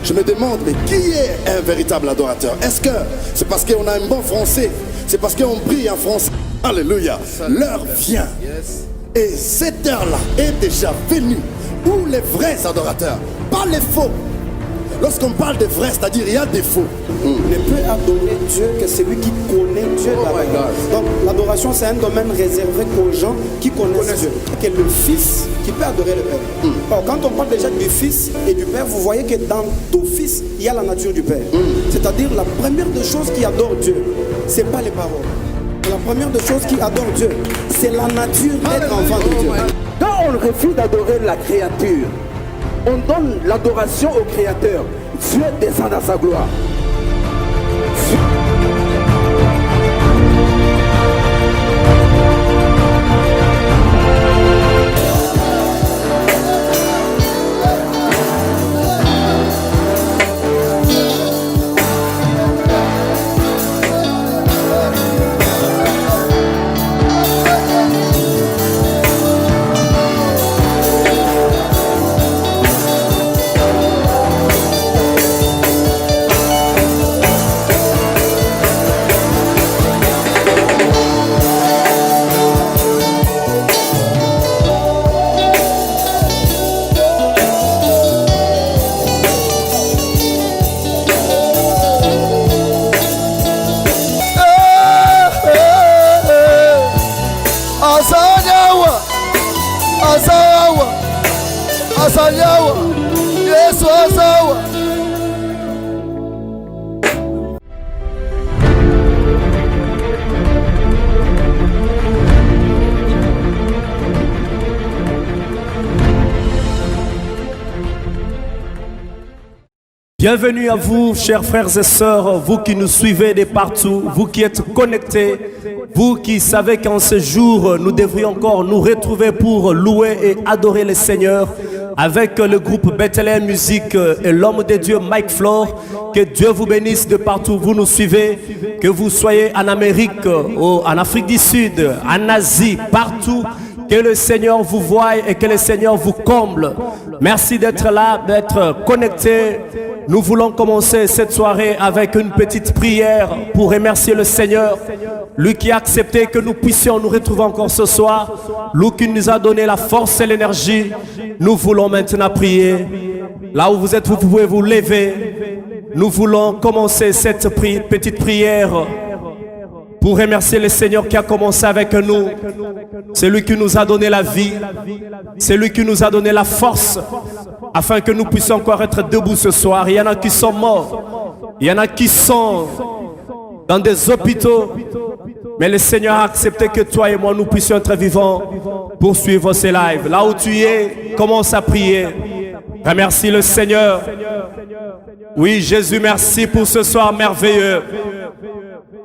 Je me demande, mais qui est un véritable adorateur? Est-ce que c'est parce qu'on a un bon français? C'est parce qu'on prie en français? Alléluia. L'heure vient. Et cette heure-là est déjà venue. Où les vrais adorateurs, pas les faux. Lorsqu'on parle de vrai, c'est-à-dire il y a des faux. Ne peut adorer Dieu que celui qui connaît Dieu. Donc l'adoration, c'est un domaine réservé aux gens qui connaissent Dieu. Que le Fils qui peut adorer le Père. Alors, quand on parle déjà du Fils et du Père, vous voyez que dans tout Fils, il y a la nature du Père. C'est-à-dire la première des choses qui adore Dieu, ce n'est pas les paroles. La première des choses qui adore Dieu, c'est la nature d'être enfant de Dieu. Quand on refuse d'adorer la créature, on donne l'adoration au Créateur. Dieu descend dans sa gloire. Asanyawa, Yesu asawa. Bienvenue à vous, chers frères et sœurs, vous qui nous suivez de partout, vous qui êtes connectés, vous qui savez qu'en ce jour, nous devrions encore nous retrouver pour louer et adorer le Seigneur avec le groupe Bethlehem Musique et l'homme de Dieu Mike Flore. Que Dieu vous bénisse de partout où vous nous suivez, que vous soyez en Amérique, en Afrique du Sud, en Asie, partout. Que le Seigneur vous voie et que le Seigneur vous comble. Merci d'être là, d'être connecté. Nous voulons commencer cette soirée avec une petite prière pour remercier le Seigneur. Lui qui a accepté que nous puissions nous retrouver encore ce soir. Lui qui nous a donné la force et l'énergie. Nous voulons maintenant prier. Là où vous êtes, vous pouvez vous lever. Nous voulons commencer cette petite prière pour remercier le Seigneur qui a commencé avec nous. C'est lui qui nous a donné la vie. C'est lui qui nous a donné la force afin que nous puissions encore être debout ce soir. Il y en a qui sont morts. Il y en a qui sont dans des hôpitaux. Mais le Seigneur a accepté que toi et moi nous puissions être vivants pour suivre ces lives. Là où tu es, commence à prier. Remercie le Seigneur. Oui, Jésus, merci pour ce soir merveilleux.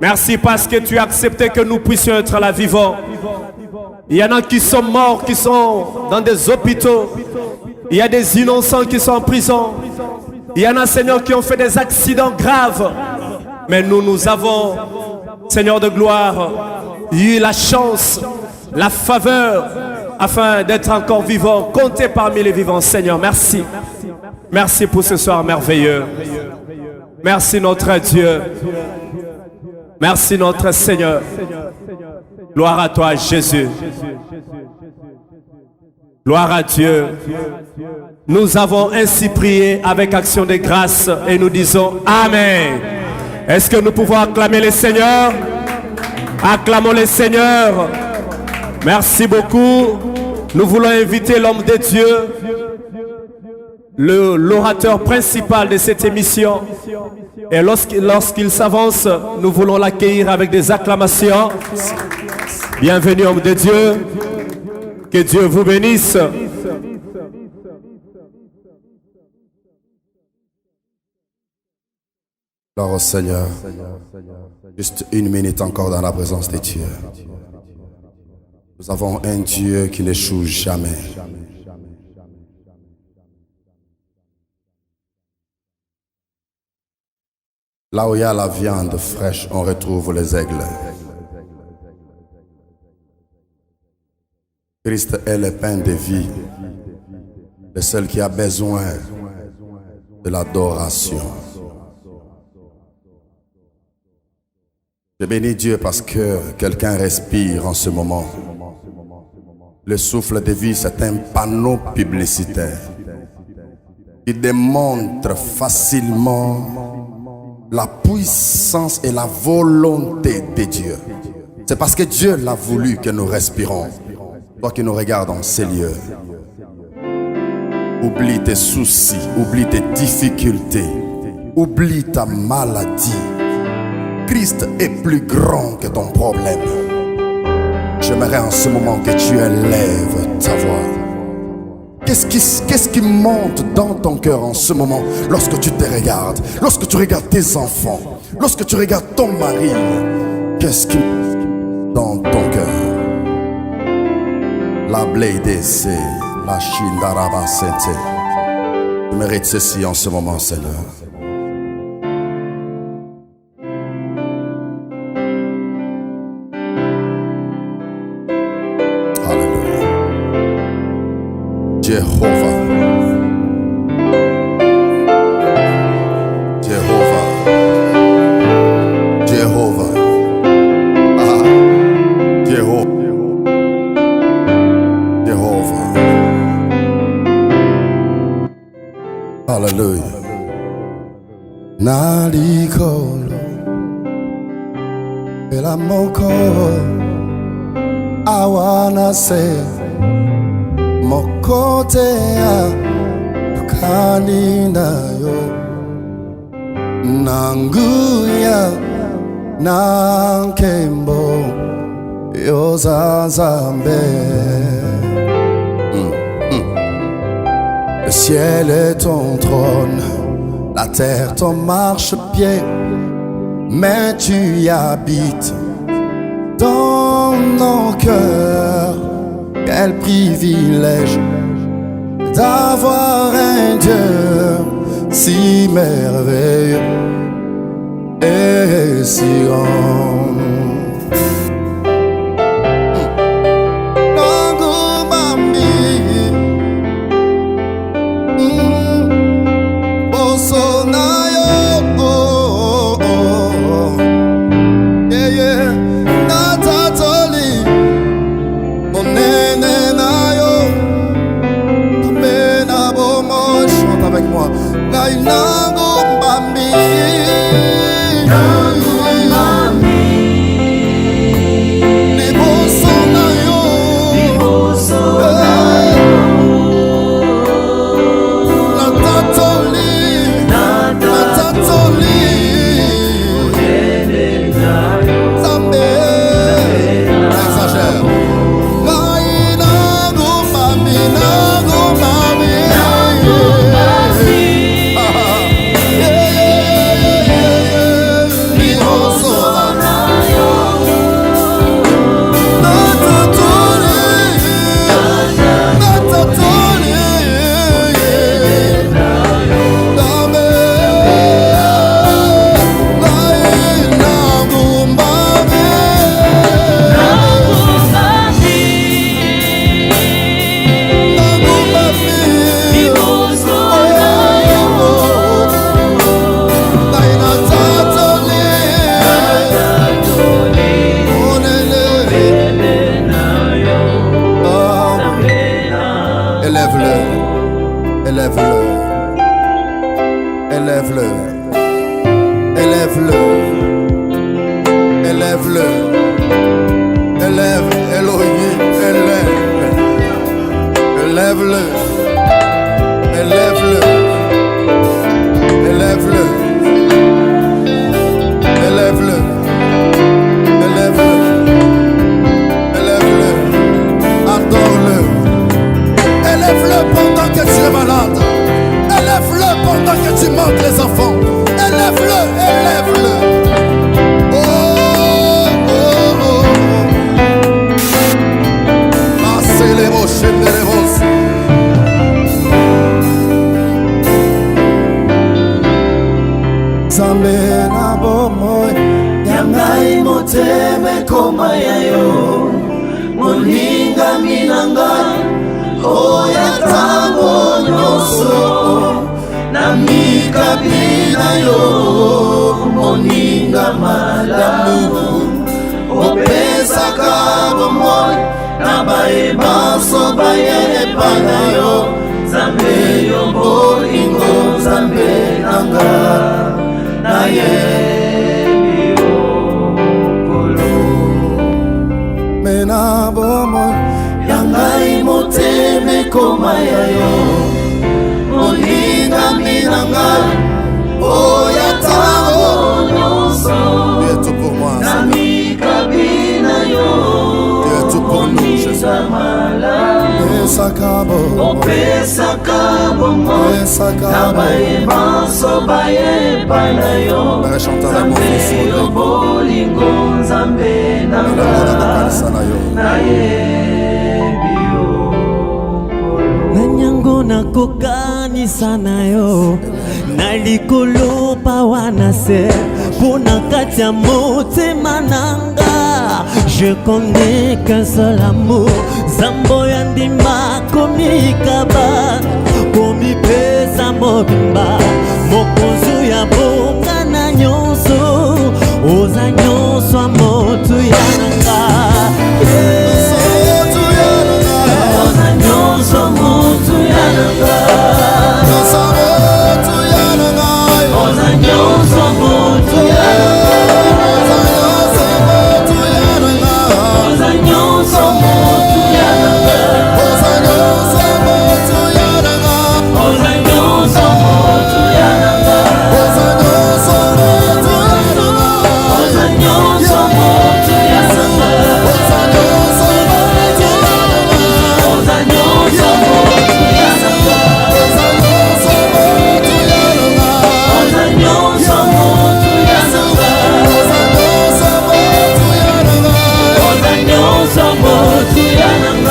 Merci parce que tu as accepté que nous puissions être là vivants. Il y en a qui sont morts, qui sont dans des hôpitaux. Il y a des innocents qui sont en prison. Il y en a, Seigneur, qui ont fait des accidents graves. Mais nous avons, Seigneur de gloire, eu la chance, la faveur, afin d'être encore vivants, comptés parmi les vivants. Seigneur, merci. Merci pour ce soir merveilleux. Merci notre Dieu. Merci notre Seigneur. Gloire à toi Jésus. Gloire à Dieu. Nous avons ainsi prié avec action de grâce et nous disons Amen. Est-ce que nous pouvons acclamer le Seigneur? Acclamons le Seigneur. Merci beaucoup. Nous voulons inviter l'homme de Dieu, l'orateur principal de cette émission. Et lorsqu'il s'avance, nous voulons l'accueillir avec des acclamations. Bienvenue, homme de Dieu. Que Dieu vous bénisse. Alors, Seigneur, juste une minute encore dans la présence de Dieu. Nous avons un Dieu qui n'échoue jamais. Là où il y a la viande fraîche, on retrouve les aigles. Christ est le pain de vie, le seul qui a besoin de l'adoration. Je bénis Dieu parce que quelqu'un respire en ce moment. Le souffle de vie, c'est un panneau publicitaire qui démontre facilement la puissance et la volonté de Dieu. C'est parce que Dieu l'a voulu que nous respirons. Toi qui nous regardes en ces lieux, oublie tes soucis, oublie tes difficultés, oublie ta maladie. Christ est plus grand que ton problème. J'aimerais en ce moment que tu élèves ta voix. Qu'est-ce qui monte dans ton cœur en ce moment lorsque tu te regardes, lorsque tu regardes tes enfants, lorsque tu regardes ton mari? Qu'est-ce qui monte dans ton cœur? La blade, c'est la Shindaraba Sente. Tu mérites ceci en ce moment, Seigneur. Jehovah, Jehovah, Jehovah, Jehovah, Jehovah. Hallelujah. Nalikolo elamoko I wanna say mokotea kaninayo nanguya nankembo yozazambe. Le ciel est ton trône, la terre ton marchepied, mais tu y habites dans nos cœurs. Quel privilège d'avoir un Dieu si merveilleux et si grand. Oya tango nyoso na mi na yo moninga malamu opesaka bomoi na bayebanso baye epai na yo Nzambe yo bolingo Nzambe nanga nayebi okolo mena bomoi ya ngai motema ekoma ya yo moningami na ngai oya ntango nyonso na mikabi na yo moninga malamu opesaka bomoi na bayebanso baye epai na yo Nzambe yo bolingo Nzambe nanga nayebi okolo nanyango nakokanisa na yo na likolo pawa na se mpo na kati ya motema nanga je connais qu'un seul amour Zambo ya ndima komikaba komipesa mobimba mokonzu ya boka na nyonso oza nyonso ya motu ya nanga oza nyonso motu ya nanga oza nyonso motu ya nanga oza nyonso motu ya nanga oza nyonso motu ya nanga oza nyonso motu ya nanga oza nyonso motu ya nanga oza nyonso motu ya nanga oza nyonso motu ya nanga oza nyonso motu ya nanga oza nyonso motu ya nanga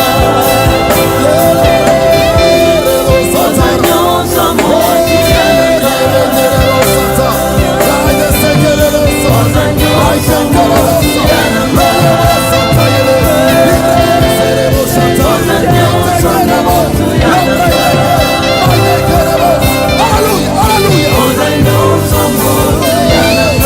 oza nyonso motu ya nanga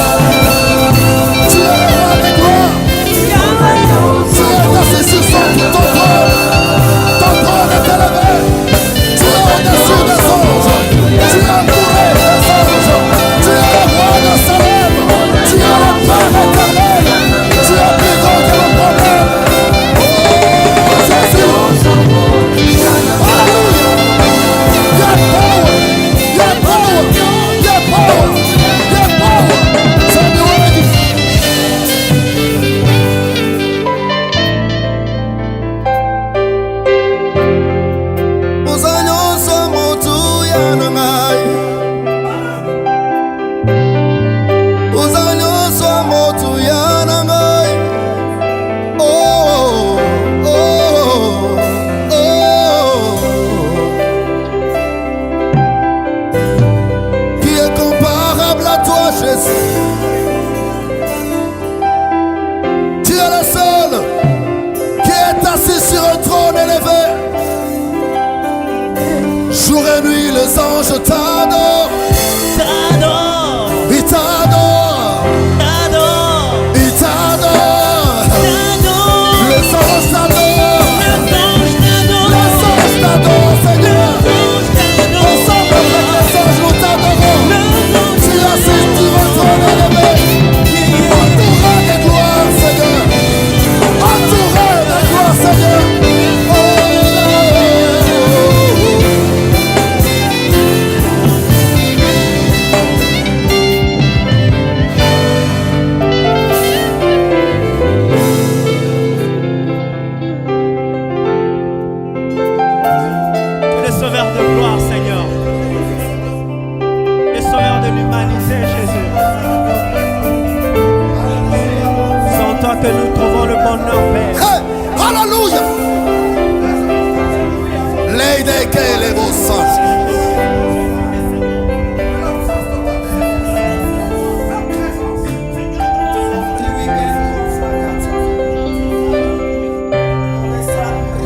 oza nyonso motu ya nanga oza nyonso motu ya nanga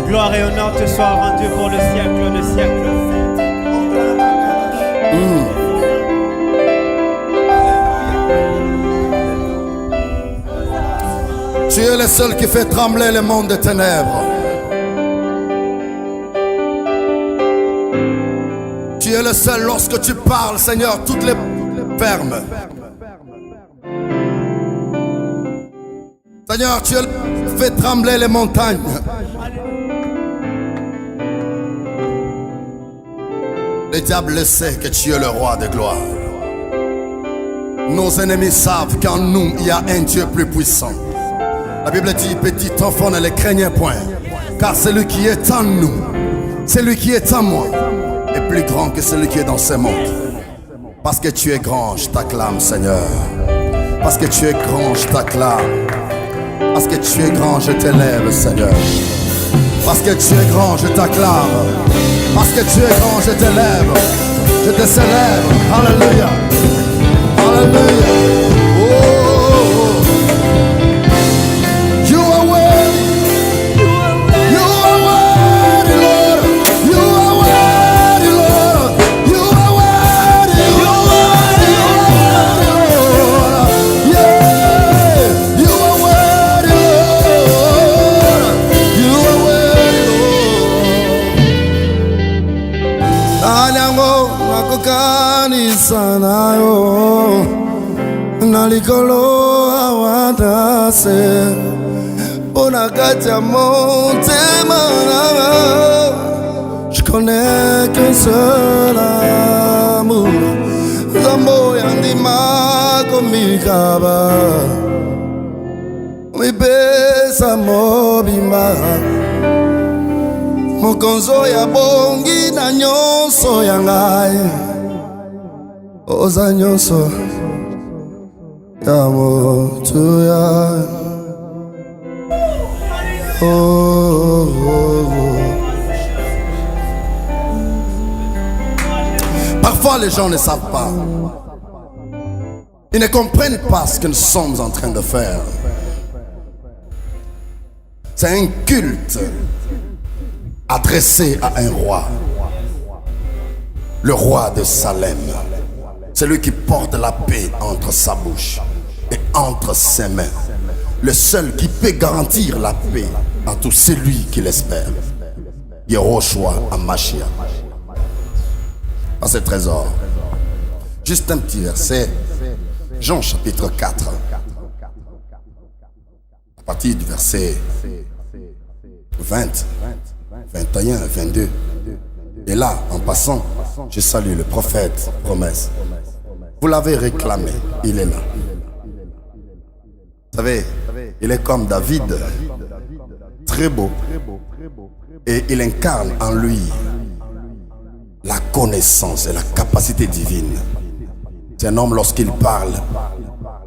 Gloire et honneur te soit rendu pour le siècle des siècles. Tu es le seul qui fait trembler le monde des ténèbres. Tu es le seul, lorsque tu parles, Seigneur, toutes les fermes. Seigneur, tu es le seul qui fait trembler les montagnes. Le diable le sait que tu es le roi de gloire. Nos ennemis savent qu'en nous, il y a un Dieu plus puissant. La Bible dit, petit enfant, ne le craignez point, car celui qui est en nous, celui qui est en moi, est plus grand que celui qui est dans ce monde. Parce que tu es grand, je t'acclame, Seigneur. Parce que tu es grand, je t'acclame. Parce que tu es grand, je t'élève, Seigneur. Parce que tu es grand, je t'acclame. Parce que tu es grand, je t'élève. Je te célèbre. Alléluia. Alléluia. Oh. You are worthy. You are worthy, Lord. You are worthy, Lord. You are worthy. You are worthy, Lord. Yeah. You are worthy, Lord. You are worthy, Lord. Anyango nakukani sanayo. Nalikolo awatase Bonakatia motema. Je connais qu'un seul amour. Zambo yandima komikaba Mibesa mobima Mokonzo ya bongi na nyonso ya ngai Oza nyonso Parfois les gens ne savent pas. Ils ne comprennent pas ce que nous sommes en train de faire. C'est un culte adressé à un roi. Le roi de Salem. Celui qui porte la paix entre sa bouche et entre ses mains. Le seul qui peut garantir la paix à tout celui qui l'espère. Yehoshua HaMashiach. Dans ce trésor. Juste un petit verset. Jean chapitre 4. À partir du verset 20, 21, 22. Et là, en passant, je salue le prophète Promesse. Vous l'avez réclamé, il est là. Vous savez, il est comme David, très beau. Et il incarne en lui la connaissance et la capacité divine. C'est un homme, lorsqu'il parle,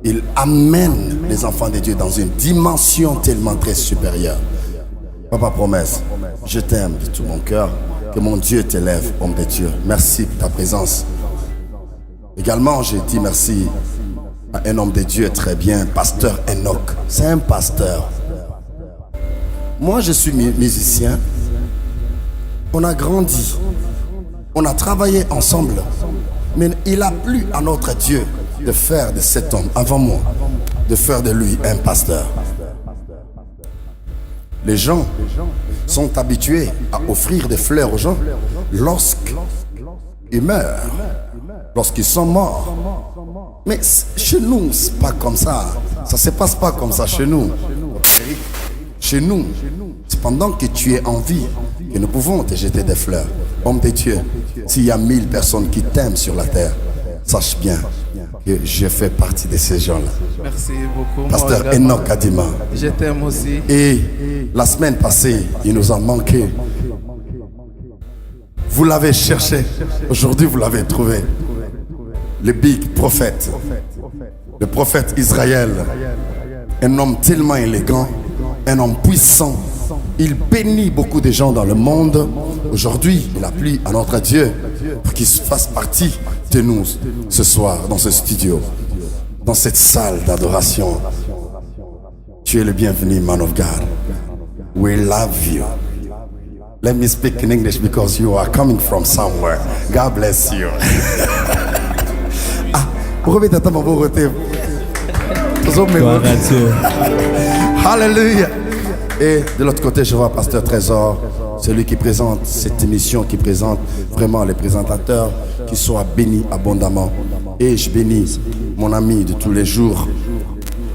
il amène les enfants de Dieu dans une dimension tellement très supérieure. Papa Promesse, je t'aime de tout mon cœur. Que mon Dieu t'élève, homme de Dieu. Merci pour ta présence. Également, je dis merci à un homme de Dieu très bien, pasteur Enoch. C'est un pasteur. Moi, je suis musicien. On a grandi. On a travaillé ensemble. Mais il a plu à notre Dieu de faire de cet homme, avant moi, de faire de lui un pasteur. Les gens sont habitués à offrir des fleurs aux gens lorsqu'ils meurent, lorsqu'ils sont morts. Mais chez nous, c'est pas comme ça. Ça se passe pas comme ça chez nous. Chez nous, c'est pendant que tu es en vie que nous pouvons te jeter des fleurs. Homme de Dieu, s'il y a 1000 personnes qui t'aiment sur la terre, sache bien que je fais partie de ces gens-là. Merci beaucoup. Pasteur Enoch Adima. Je t'aime aussi. Et la semaine passée, il nous a manqué. Vous l'avez cherché. Aujourd'hui, vous l'avez trouvé. Le big prophète. Le prophète Israël. Un homme tellement élégant. Un homme puissant. Il bénit beaucoup de gens dans le monde. Aujourd'hui, il a plu à notre Dieu pour qu'il fasse partie de nous ce soir dans ce studio, dans cette salle d'adoration. Tu es le bienvenu, man of God. We love you. Let me speak in English because you are coming from somewhere. God bless you. Alléluia. Et de l'autre côté, je vois Pasteur Trésor, celui qui présente cette émission, qui présente vraiment les présentateurs, qui soient bénis abondamment. Et je bénis mon ami de tous les jours,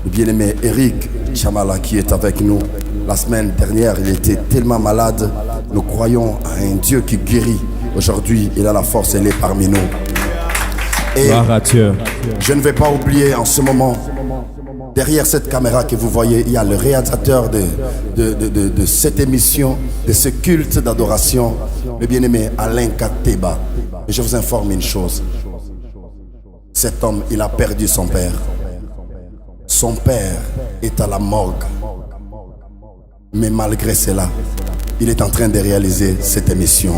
le bien-aimé Eric Chamala, qui est avec nous. La semaine dernière, il était tellement malade. Nous croyons à un Dieu qui guérit. Aujourd'hui, il a la force, il est parmi nous. Et je ne vais pas oublier en ce moment, derrière cette caméra que vous voyez, il y a le réalisateur de cette émission, de ce culte d'adoration, le bien-aimé Alain Kateba. Et je vous informe une chose. Cet homme, il a perdu son père. Son père est à la morgue. Mais malgré cela, il est en train de réaliser cette émission.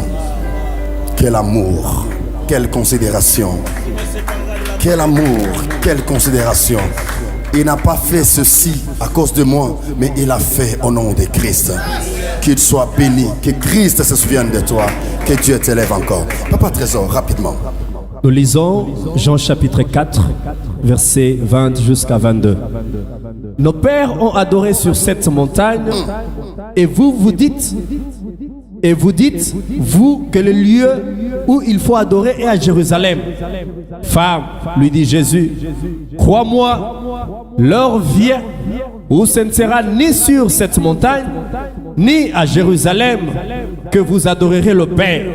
Quel amour, quelle considération. Quel amour, quelle considération. Il n'a pas fait ceci à cause de moi, mais il a fait au nom de Christ. Qu'il soit béni, que Christ se souvienne de toi, que Dieu t'élève encore. Papa Trésor, rapidement. Nous lisons Jean chapitre 4, versets 20 jusqu'à 22. Nos pères ont adoré sur cette montagne, et vous dites, vous, que le lieu où il faut adorer est à Jérusalem. Femme, lui dit Jésus, crois-moi, l'heure vient où ce ne sera ni sur cette montagne, ni à Jérusalem que vous adorerez le Père.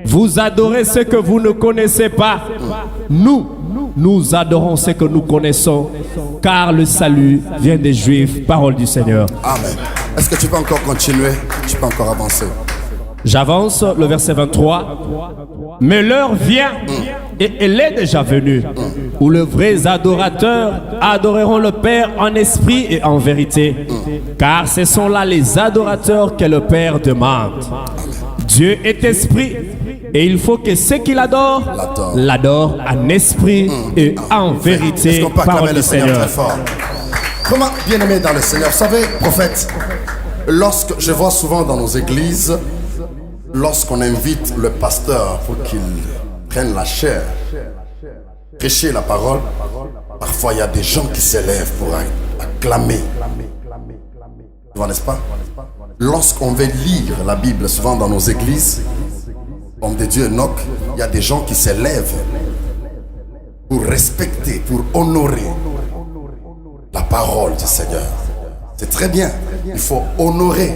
Vous adorez ce que vous ne connaissez pas. Nous adorons ce que nous connaissons, car le salut vient des Juifs. Parole du Seigneur. Amen. Est-ce que tu peux encore continuer? Tu peux encore avancer? J'avance, le verset 23. Mais l'heure vient, et elle est déjà venue, où les vrais adorateurs adoreront le Père en esprit et en vérité. Car ce sont là les adorateurs que le Père demande. Dieu est esprit, et il faut que ceux qui l'adorent en esprit et en vérité. Est-ce qu'on peut acclamer le Seigneur très fort? Comment, bien aimé dans le Seigneur, vous savez, prophète, lorsque je vois souvent dans nos églises, lorsqu'on invite le pasteur pour qu'il prenne la chair, prêcher la parole, parfois il y a des gens qui s'élèvent pour acclamer. Tu vois, n'est-ce pas? Lorsqu'on veut lire la Bible, souvent dans nos églises, homme de Dieu, Enoch, il y a des gens qui s'élèvent pour respecter, pour honorer la parole du Seigneur. C'est très bien. Il faut honorer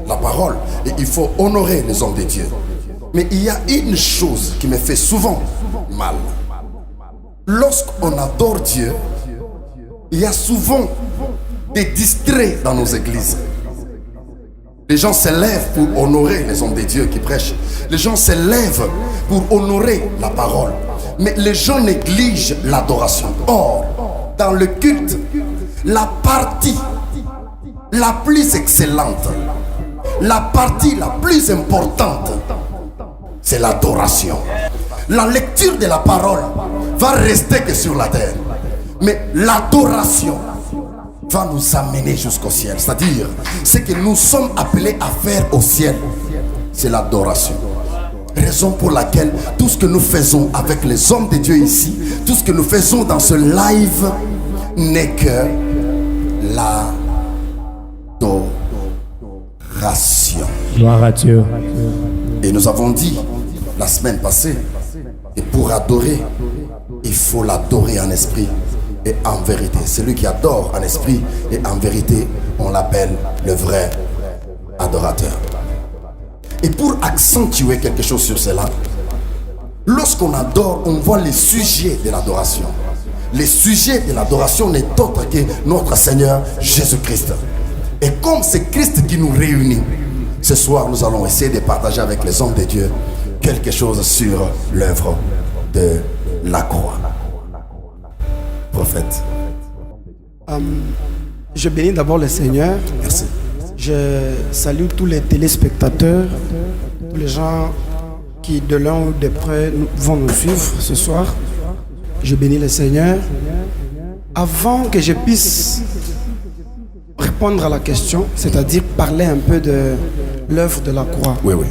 la parole et il faut honorer les hommes de Dieu. Mais il y a une chose qui me fait souvent mal. Lorsqu'on adore Dieu, il y a souvent des distraits dans nos églises. Les gens s'élèvent pour honorer les hommes de Dieu qui prêchent. Les gens s'élèvent pour honorer la parole. Mais les gens négligent l'adoration. Or, dans le culte, la partie la plus excellente, la partie la plus importante, c'est l'adoration. La lecture de la parole va rester que sur la terre. Mais l'adoration va nous amener jusqu'au ciel. C'est-à-dire, ce que nous sommes appelés à faire au ciel, c'est l'adoration. Raison pour laquelle tout ce que nous faisons avec les hommes de Dieu ici, tout ce que nous faisons dans ce live n'est que l'adoration. Gloire à Dieu. Et nous avons dit la semaine passée, et pour adorer, il faut l'adorer en esprit et en vérité. Celui qui adore en esprit et en vérité, on l'appelle le vrai adorateur. Et pour accentuer quelque chose sur cela, lorsqu'on adore, on voit les sujets de l'adoration. Les sujets de l'adoration n'est autre que notre Seigneur Jésus-Christ. Et comme c'est Christ qui nous réunit, ce soir nous allons essayer de partager avec les hommes de Dieu quelque chose sur l'œuvre de la croix. Prophète. Je bénis d'abord le Seigneur. Merci. Je salue tous les téléspectateurs, tous les gens qui de loin ou de près vont nous suivre ce soir. Je bénis le Seigneur. Avant que je puisse répondre à la question, c'est-à-dire parler un peu de l'œuvre de la croix. Oui, oui.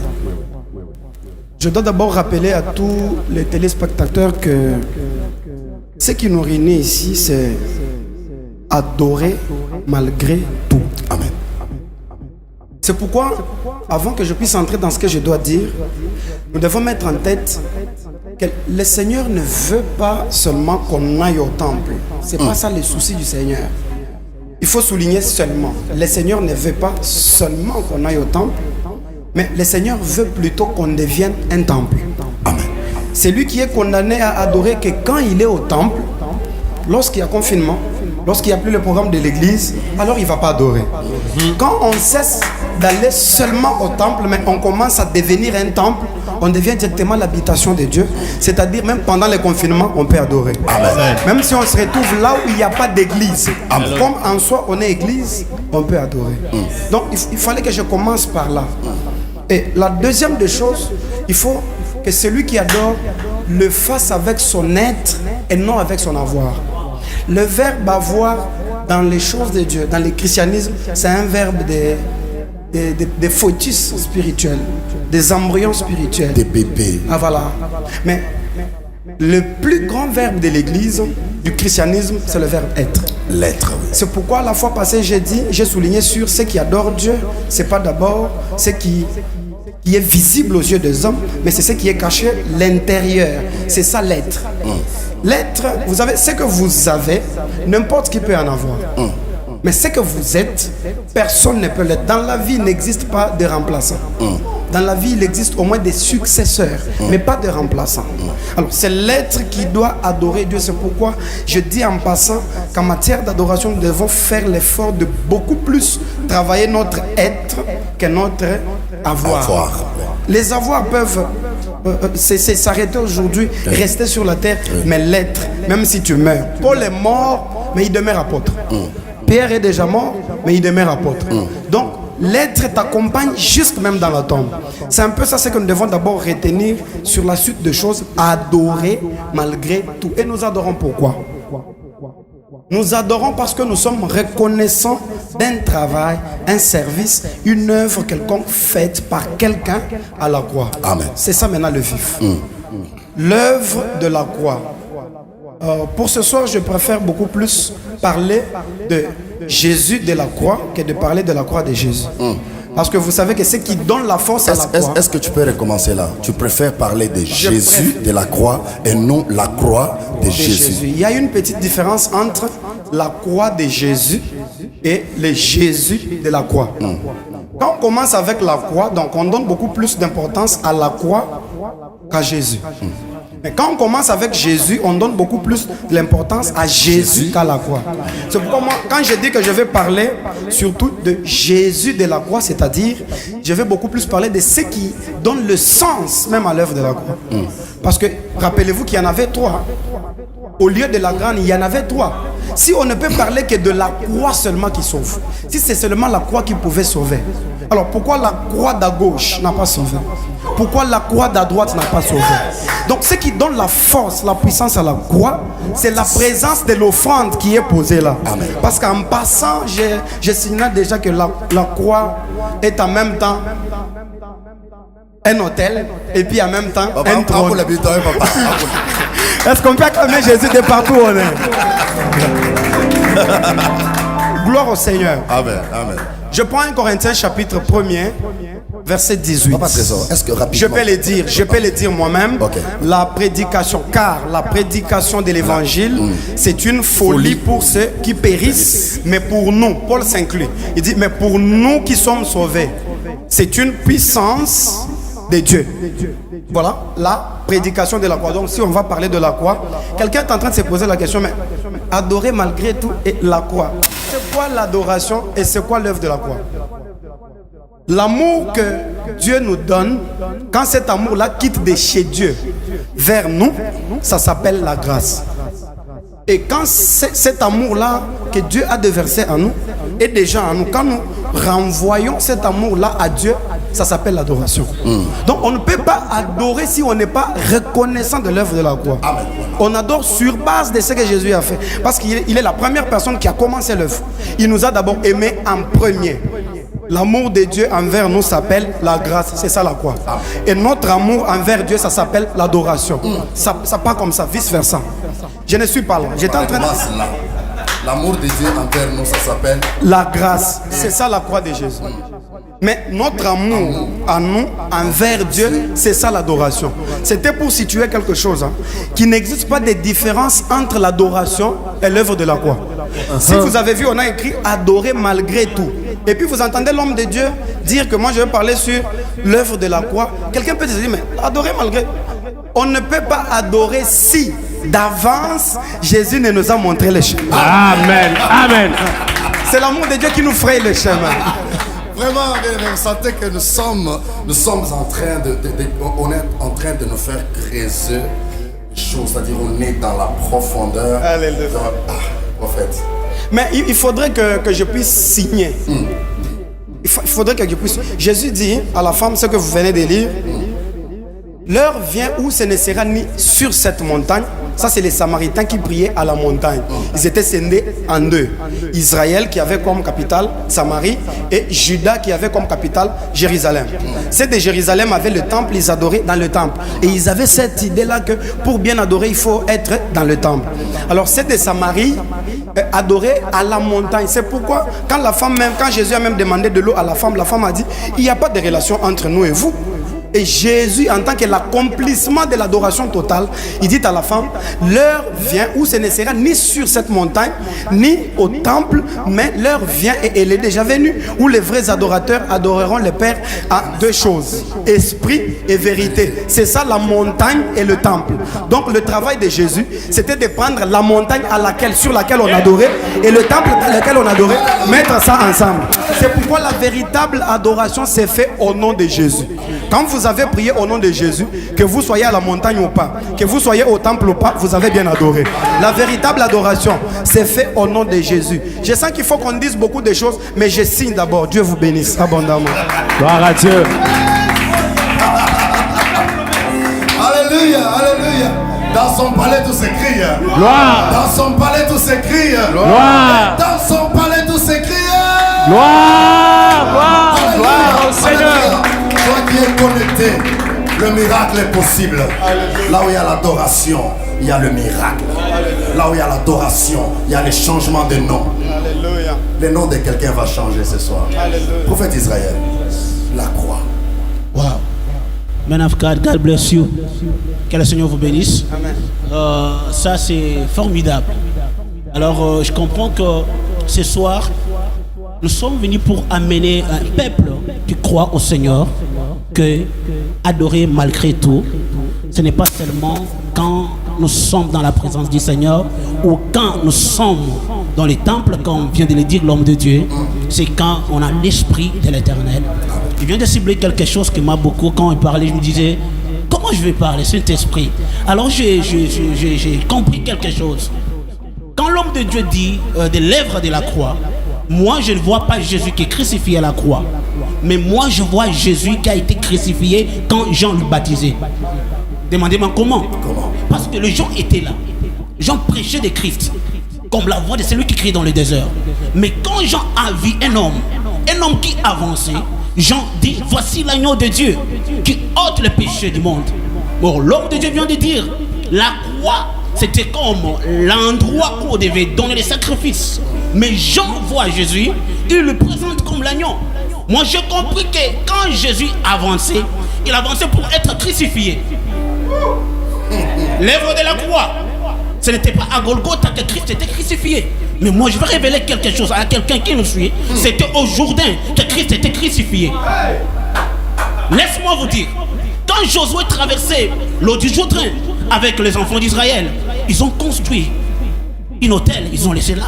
Je dois d'abord rappeler à tous les téléspectateurs que ce qui nous réunit ici, c'est adorer malgré tout. C'est pourquoi, avant que je puisse entrer dans ce que je dois dire, nous devons mettre en tête que le Seigneur ne veut pas seulement qu'on aille au temple. Ce n'est pas ça le souci du Seigneur. Il faut souligner seulement. Le Seigneur ne veut pas seulement qu'on aille au temple, mais le Seigneur veut plutôt qu'on devienne un temple. Amen. C'est lui qui est condamné à adorer que quand il est au temple, lorsqu'il y a confinement, lorsqu'il n'y a plus le programme de l'église, alors il ne va pas adorer. Quand on cesse d'aller seulement au temple, mais on commence à devenir un temple, on devient directement l'habitation de Dieu. C'est-à-dire même pendant le confinement, on peut adorer. Amen. Même si on se retrouve là où il n'y a pas d'église, comme en soi on est église, on peut adorer. Donc il fallait que je commence par là. Et la deuxième des choses, il faut que celui qui adore le fasse avec son être et non avec son avoir. Le verbe avoir dans les choses de Dieu, dans le christianisme, c'est un verbe des fœtus spirituels, des embryons spirituels. Des bébés. Ah voilà. Mais le plus grand verbe de l'église, du christianisme, c'est le verbe être. L'être. C'est pourquoi la fois passée, j'ai souligné sur ceux qui adorent Dieu, c'est pas d'abord ce qui est visible aux yeux des hommes, mais c'est ce qui est caché, l'intérieur. C'est ça l'être. L'être, vous savez, ce que vous avez, n'importe qui peut en avoir. Mais ce que vous êtes, personne ne peut l'être. Dans la vie, il n'existe pas de remplaçants. Dans la vie, il existe au moins des successeurs, mais pas de remplaçants. Alors, c'est l'être qui doit adorer Dieu. C'est pourquoi je dis en passant qu'en matière d'adoration, nous devons faire l'effort de beaucoup plus travailler notre être que notre avoir. Les avoirs peuvent s'arrêter aujourd'hui, rester sur la terre, mais l'être, même si tu meurs. Paul est mort, mais il demeure apôtre. Pierre est déjà mort, mais il demeure apôtre. Donc, l'être t'accompagne jusque même dans la tombe. C'est un peu ça ce que nous devons d'abord retenir sur la suite de choses. Adorer malgré tout. Et nous adorons pourquoi? Nous adorons parce que nous sommes reconnaissants d'un travail, un service, une œuvre quelconque faite par quelqu'un à la croix. Amen. C'est ça maintenant le vif. L'œuvre de la croix. Pour ce soir, je préfère beaucoup plus parler de Jésus de la croix que de parler de la croix de Jésus. Parce que vous savez que ce qui donne la force à la croix... Est-ce que tu peux recommencer là? Tu préfères parler de Jésus de la croix et non la croix de Jésus. Il y a une petite différence entre la croix de Jésus et le Jésus de la croix. Quand on commence avec la croix, donc on donne beaucoup plus d'importance à la croix qu'à Jésus. Mais quand on commence avec Jésus, on donne beaucoup plus de l'importance à Jésus qu'à la croix. C'est pourquoi moi, quand je dis que je vais parler surtout de Jésus de la croix, c'est-à-dire, je vais beaucoup plus parler de ce qui donne le sens même à l'œuvre de la croix. Parce que, rappelez-vous qu'il y en avait 3. Au lieu de la grande, il y en avait 3. Si on ne peut parler que de la croix seulement qui sauve, si c'est seulement la croix qui pouvait sauver, alors pourquoi la croix d'à gauche n'a pas sauvé? Pourquoi la croix d'à droite n'a pas sauvé? Donc ce qui donne la force, la puissance à la croix, c'est la présence de l'offrande qui est posée là. Amen. Parce qu'en passant, je signale déjà que la croix est en même temps un hôtel et puis en même temps un trône. Est-ce qu'on peut acclamer Jésus de partout où on est? Gloire au Seigneur. Amen. Amen. Je prends 1 Corinthiens chapitre 1er, verset 18. Est-ce que rapidement, je peux le dire moi-même. Okay. La prédication, car la prédication de l'évangile, c'est une folie pour ceux qui périssent, mais pour nous, Paul s'inclut. Il dit, mais pour nous qui sommes sauvés, c'est une puissance de Dieu. Voilà la prédication de la croix. Donc si on va parler de la croix, quelqu'un est en train de se poser la question, mais adorer malgré tout et la croix, c'est quoi l'adoration et c'est quoi l'œuvre de la croix? L'amour que Dieu nous donne, quand cet amour-là quitte de chez Dieu vers nous, ça s'appelle la grâce. Et quand cet amour-là que Dieu a déversé en nous est déjà en nous, quand nous renvoyons cet amour-là à Dieu, ça s'appelle l'adoration. Donc on ne peut pas adorer si on n'est pas reconnaissant de l'œuvre de la croix. Amen. On adore sur base de ce que Jésus a fait. Parce qu'il est la première personne qui a commencé l'œuvre. Il nous a d'abord aimés en premier. L'amour de Dieu envers nous s'appelle la grâce. C'est ça la croix. Et notre amour envers Dieu, ça s'appelle l'adoration. Ça part comme ça, vice versa. Je ne suis pas là. J'étais en train de... L'amour de Dieu envers nous, ça s'appelle la grâce. C'est ça la croix de Jésus. Mais notre amour à nous, envers Dieu, c'est ça l'adoration. C'était pour situer quelque chose, qu'il n'existe pas de différence entre l'adoration et l'œuvre de la croix. Si vous avez vu, on a écrit adorer malgré tout. Et puis vous entendez l'homme de Dieu dire que moi je vais parler sur l'œuvre de la croix. Quelqu'un peut se dire, mais adorer malgré. On ne peut pas adorer si d'avance Jésus ne nous a montré le chemin. Amen. Amen. C'est l'amour de Dieu qui nous fraye le chemin. Vraiment, vous sentez que nous sommes en train on est en train de nous faire creuser des choses, c'est-à-dire on est dans la profondeur. Alléluia. Prophète. Mais il faudrait que je puisse signer. Il faudrait que je puisse. Jésus dit à la femme ce que vous venez de lire. L'heure vient où ce ne sera ni sur cette montagne. Ça, c'est les Samaritains qui priaient à la montagne. Ils étaient scindés en deux. Israël qui avait comme capitale Samarie et Juda qui avait comme capitale Jérusalem. Ceux de Jérusalem avaient le temple, ils adoraient dans le temple. Et ils avaient cette idée-là que pour bien adorer, il faut être dans le temple. Alors, ceux de Samarie adoraient à la montagne. C'est pourquoi, quand Jésus a même demandé de l'eau à la femme a dit, il n'y a pas de relation entre nous et vous. Et Jésus, en tant que l'accomplissement de l'adoration totale, il dit à la femme, l'heure vient où ce ne sera ni sur cette montagne, ni au temple, mais l'heure vient et elle est déjà venue, où les vrais adorateurs adoreront le Père à deux choses, esprit et vérité. C'est ça la montagne et le temple. Donc le travail de Jésus, c'était de prendre la montagne sur laquelle on adorait, et le temple dans lequel on adorait, mettre ça ensemble. C'est pourquoi la véritable adoration s'est faite au nom de Jésus. Quand vous avez prié au nom de Jésus, que vous soyez à la montagne ou pas, que vous soyez au temple ou pas, vous avez bien adoré. La véritable adoration, c'est fait au nom de Jésus. Je sens qu'il faut qu'on dise beaucoup de choses, mais je signe d'abord. Dieu vous bénisse abondamment. Gloire à Dieu. Alléluia, alléluia. Dans son palais tout s'écrit. Gloire. Dans son palais tout s'écrit. Gloire. Dans son palais tout s'écrit. Gloire. Gloire. Gloire au Seigneur. Toi qui es connecté, le miracle est possible. Là où il y a l'adoration, il y a le miracle. Là où il y a l'adoration, il y a le changement de nom. Alléluia. Le nom de quelqu'un va changer ce soir. Alléluia. Prophète Israël, la croix. Wow. Man of God, God bless you. Que le Seigneur vous bénisse. Amen. Ça, c'est formidable. Alors, je comprends que ce soir, nous sommes venus pour amener un peuple qui croit au Seigneur, que adorer malgré tout, ce n'est pas seulement quand nous sommes dans la présence du Seigneur ou quand nous sommes dans les temples, comme vient de le dire l'homme de Dieu, c'est quand on a l'esprit de l'Éternel. Il vient de cibler quelque chose qui m'a beaucoup, quand il parlait, je me disais, comment je vais parler, Saint-Esprit? Alors j'ai compris quelque chose. Quand l'homme de Dieu dit de l'œuvre de la croix, moi je ne vois pas Jésus qui est crucifié à la croix, mais moi je vois Jésus qui a été crucifié quand Jean le baptisait. Demandez-moi comment? Parce que les gens étaient là. Jean prêchait de Christ comme la voix de celui qui crie dans le désert. Mais quand Jean a vu un homme qui avançait, Jean dit, voici l'agneau de Dieu qui ôte le péché du monde. Bon, l'homme de Dieu vient de dire, la croix, c'était comme l'endroit où on devait donner les sacrifices. Mais Jean voit Jésus, il le présente comme l'agneau. Moi, j'ai compris que quand Jésus avançait, il avançait pour être crucifié. L'œuvre de la croix, ce n'était pas à Golgotha que Christ était crucifié. Mais moi, je vais révéler quelque chose à quelqu'un qui nous suit. C'était au Jourdain que Christ était crucifié. Laisse-moi vous dire, quand Josué traversait l'eau du Jourdain avec les enfants d'Israël, ils ont construit un hôtel, ils ont laissé là.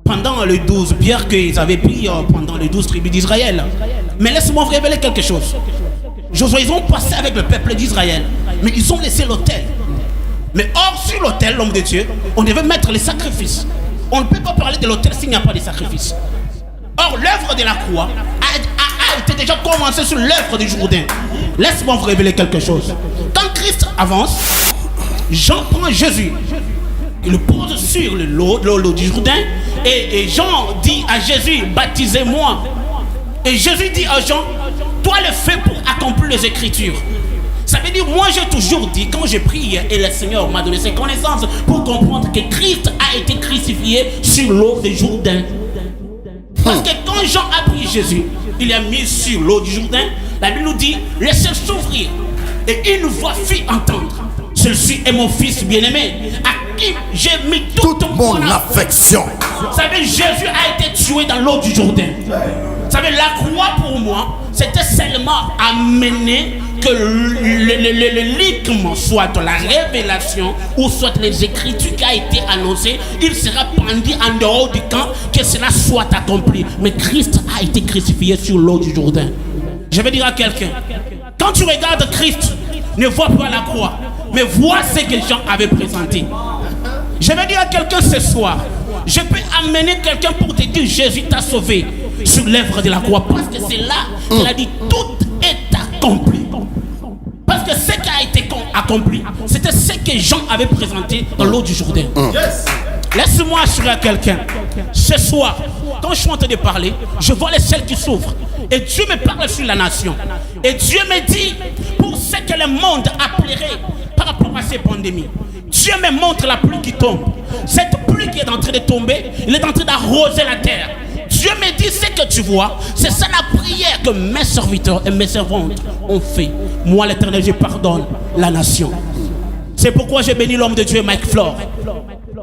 Pendant les 12 pierres qu'ils avaient pris pendant les 12 tribus d'Israël. Mais laisse-moi vous révéler quelque chose. Josué, ils ont passé avec le peuple d'Israël, mais ils ont laissé l'autel. Mais hors sur l'autel, l'homme de Dieu, on devait mettre les sacrifices. On ne peut pas parler de l'autel s'il n'y a pas de sacrifices. Or, l'œuvre de la croix a été déjà commencée sur l'œuvre du Jourdain. Laisse-moi vous révéler quelque chose. Quand Christ avance, Jean prend Jésus, il le pose sur l'eau du Jourdain, et Jean dit à Jésus, baptisez-moi. Et Jésus dit à Jean, toi le fais pour accomplir les Écritures. Ça veut dire, moi j'ai toujours dit, quand je prie et le Seigneur m'a donné ses connaissances pour comprendre que Christ a été crucifié sur l'eau du Jourdain. Parce que quand quand Jean a pris Jésus, il est mis sur l'eau du Jourdain. La Bible nous dit, laissez s'ouvrir. Et une voix fit entendre. Celui-ci est mon fils bien-aimé, à qui j'ai mis toute mon affection. Vous savez, Jésus a été tué dans l'eau du Jourdain. Vous savez, la croix pour moi, c'était seulement amener que le ligament, soit dans la révélation ou soit les écritures qui a été annoncées, il sera pendu en dehors du camp, que cela soit accompli. Mais Christ a été crucifié sur l'eau du Jourdain. Je vais dire à quelqu'un, quand tu regardes Christ, ne vois pas la croix, mais vois ce que Jean avait présenté. Je vais dire à quelqu'un ce soir, je peux amener quelqu'un pour te dire Jésus t'a sauvé sur l'œuvre de la croix, parce que c'est là qu'il a dit tout est accompli. Parce que ce qui a été accompli, c'était ce que Jean avait présenté dans l'eau du Jourdain. Laisse-moi assurer à quelqu'un, ce soir, quand je suis en train de parler, je vois les ciels qui s'ouvrent. Et Dieu me parle sur la nation. Et Dieu me dit, pour ce que le monde appellerait par rapport à ces pandémies, Dieu me montre la pluie qui tombe. Cette pluie qui est en train de tomber, il est en train d'arroser la terre. Dieu me dit, ce que tu vois, c'est ça la prière que mes serviteurs et mes servantes ont fait. Moi, l'Éternel, je pardonne la nation. C'est pourquoi j'ai béni l'homme de Dieu, Mike Flore.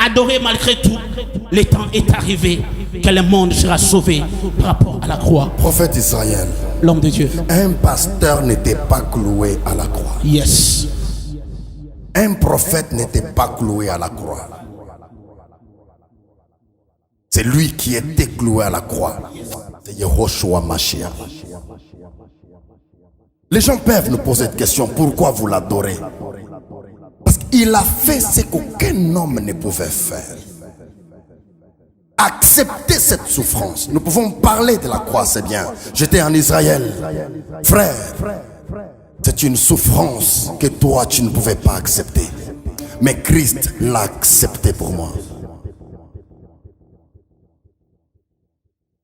Adoré malgré tout, le temps est arrivé que le monde sera sauvé par rapport à la croix. Prophète Israël, l'homme de Dieu. Un pasteur n'était pas cloué à la croix. Yes. Un prophète n'était pas cloué à la croix. C'est lui qui était cloué à la croix. C'est Yehoshua Mashiach. Les gens peuvent nous poser cette question, pourquoi vous l'adorez? Parce qu'il a fait ce qu'aucun homme ne pouvait faire. Accepter cette souffrance. Nous pouvons parler de la croix, c'est bien. J'étais en Israël. Frère, c'est une souffrance que toi tu ne pouvais pas accepter. Mais Christ l'a accepté pour moi.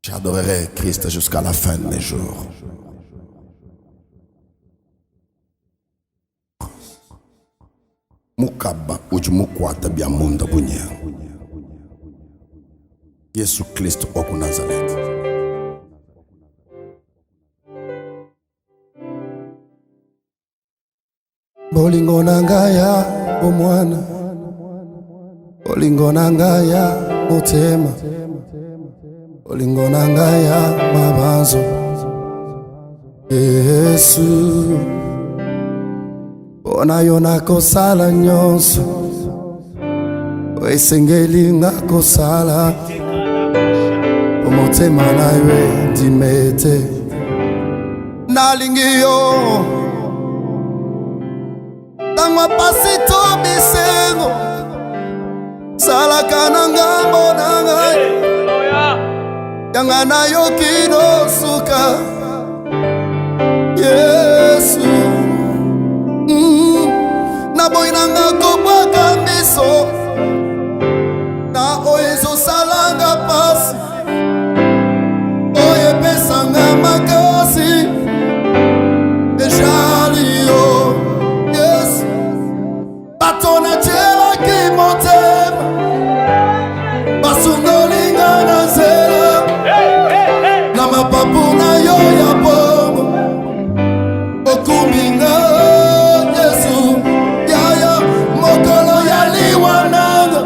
J'adorerai Christ jusqu'à la fin de mes jours. Mukaba ujumukwata bya munda bunya. Yesu Kristo oku Nazareth. Bolingo nangaya omwana. Bolingo nangaya motema. Bolingo nangaya mabanzo. Yesu. Bona yona kosala nyonso. Esengeli ngakosala. Omotema na ywe dimete. Nalingi yo. Tangwa pasito bisengo. Salaka na ngambo na ngai. Yanga na yo kino suka. Yesu. Na boinanga kobwaka miso. Na oyezo salanga pasi. Oye pesanga makasi. Ejali yo. Yes. Batona tela ki motema. Basungolinga na zela. Na mapapu na yo ya bongo. Okuminga Yesu. Yaya mokolo ya liwananga.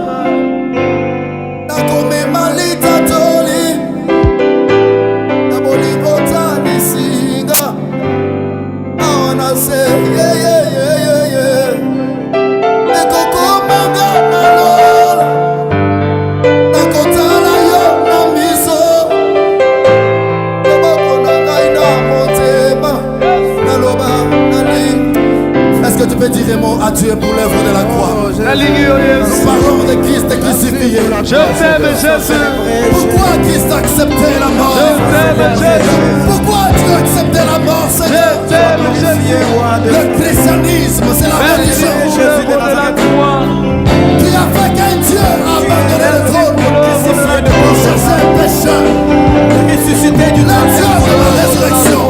Nakome malita toli. Naboli otani singa. I wanna say yeah yeah yeah yeah yeah. Ekoko manga na lola. Nakotala yo na miso. Naboko na ngai na motema. Naloba nali. Est-ce que tu peux dire un mot à Dieu pour l'œuvre de la croix? Nous parlons de Christ crucifié. Je t'aime Jésus. Pourquoi Christ a accepté la mort? Je t'aime Jésus. Pourquoi tu as accepté la mort, Seigneur? Je t'aime Jésus. Le christianisme, c'est la religion qui a fait qu'un Dieu a abandonné le trône pour chercher un pécheur. Ressuscité du Le Dieu de la résurrection,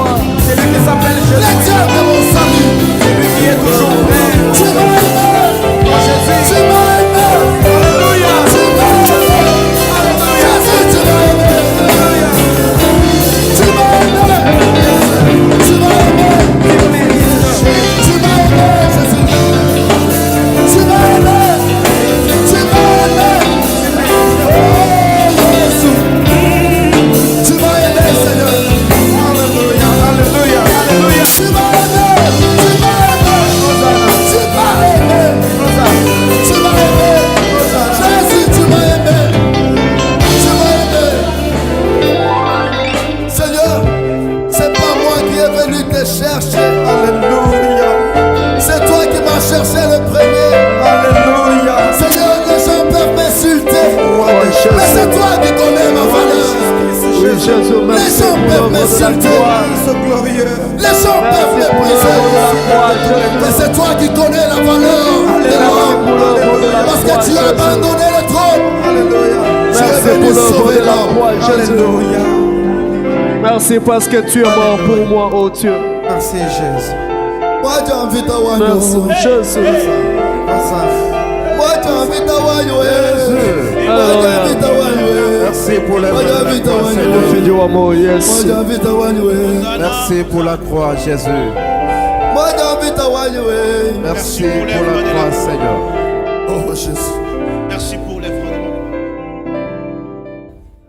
C'est lui qui s'appelle le Jésus. Dieu de mon salut. C'est lui qui est toujours vrai. Tu m'as aimé, Jésus. tu m'as aimé, Alléluia. tu m'as aimé, Jésus, tu m'as aimé. te chercher. Alléluia. C'est toi qui m'as cherché le premier. Alléluia. Seigneur, les gens peuvent m'insulter, mais c'est toi qui connais ma valeur. Oui, Jésus, Les merci gens pour peuvent l'œuvre de la m'insulter, croix. les gens peuvent mépriser, mais c'est toi qui connais la valeur de l'homme. Parce que tu as abandonné le trône. Tu es Merci venu pour l'œuvre sauver de la l'homme. croix, Jésus. Merci parce que tu es mort pour moi, oh Dieu. Merci Jésus. Moi j'ai envie de voir Merci Jésus. Moi j'ai envie de voir Merci pour les Je dis au mot, yes. Merci pour la croix, Jésus. Merci pour la croix, Seigneur. Oh Jésus. Merci pour les frères.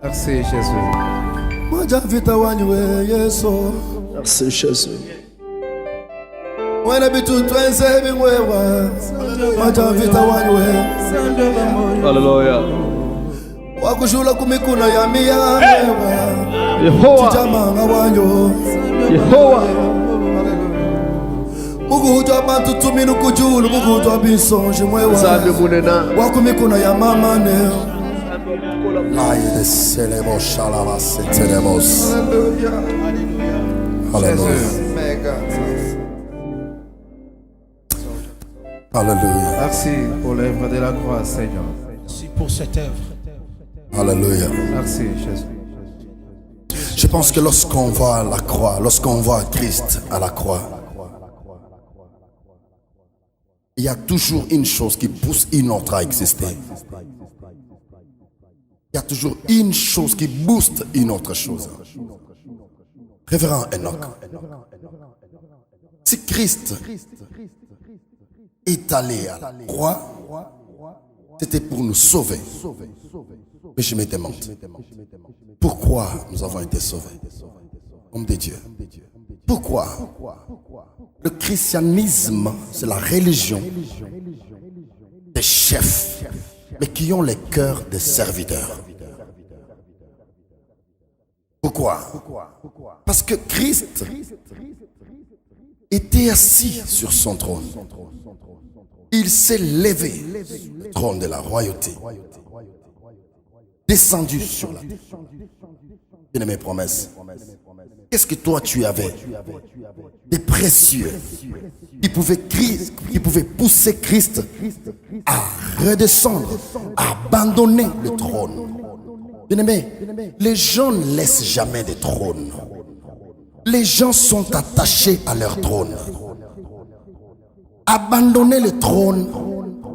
Merci, Jésus. Merci Jésus. Alléluia. Wakushula kumikuno ya miya Yehowa. Chichamanga wanyo Yehowa. Mukuhutwa bantu tuminu kujulu Mukuhutwa bisonje mwewa Nzambe munena. Wakumikuno ya mamane Laide selemo shalava setelemos. Alléluia. Alléluia. Merci pour l'œuvre de la croix, Seigneur. Merci pour cette œuvre. Alléluia. Merci, Jésus. Je pense que lorsqu'on voit la croix, lorsqu'on voit Christ à la croix, il y a toujours une chose qui pousse une autre à exister. Il y a toujours une chose qui booste une autre chose. Révérend Enoch, si Christ est allé à la croix, c'était pour nous sauver. Mais je me demande, pourquoi nous avons été sauvés? Homme de Dieu. Pourquoi? Le christianisme, c'est la religion des chefs, mais qui ont les cœurs des serviteurs. Pourquoi? Parce que Christ était assis sur son trône. Il s'est levé du trône de la royauté, descendu sur la terre. Bien mes promesses. Qu'est-ce que toi tu avais? Des précieux qui pouvaient pousser Christ à redescendre, à abandonner le trône. Bien aimé, les gens ne laissent jamais de trône. Les gens sont attachés à leur trône. Abandonner le trône,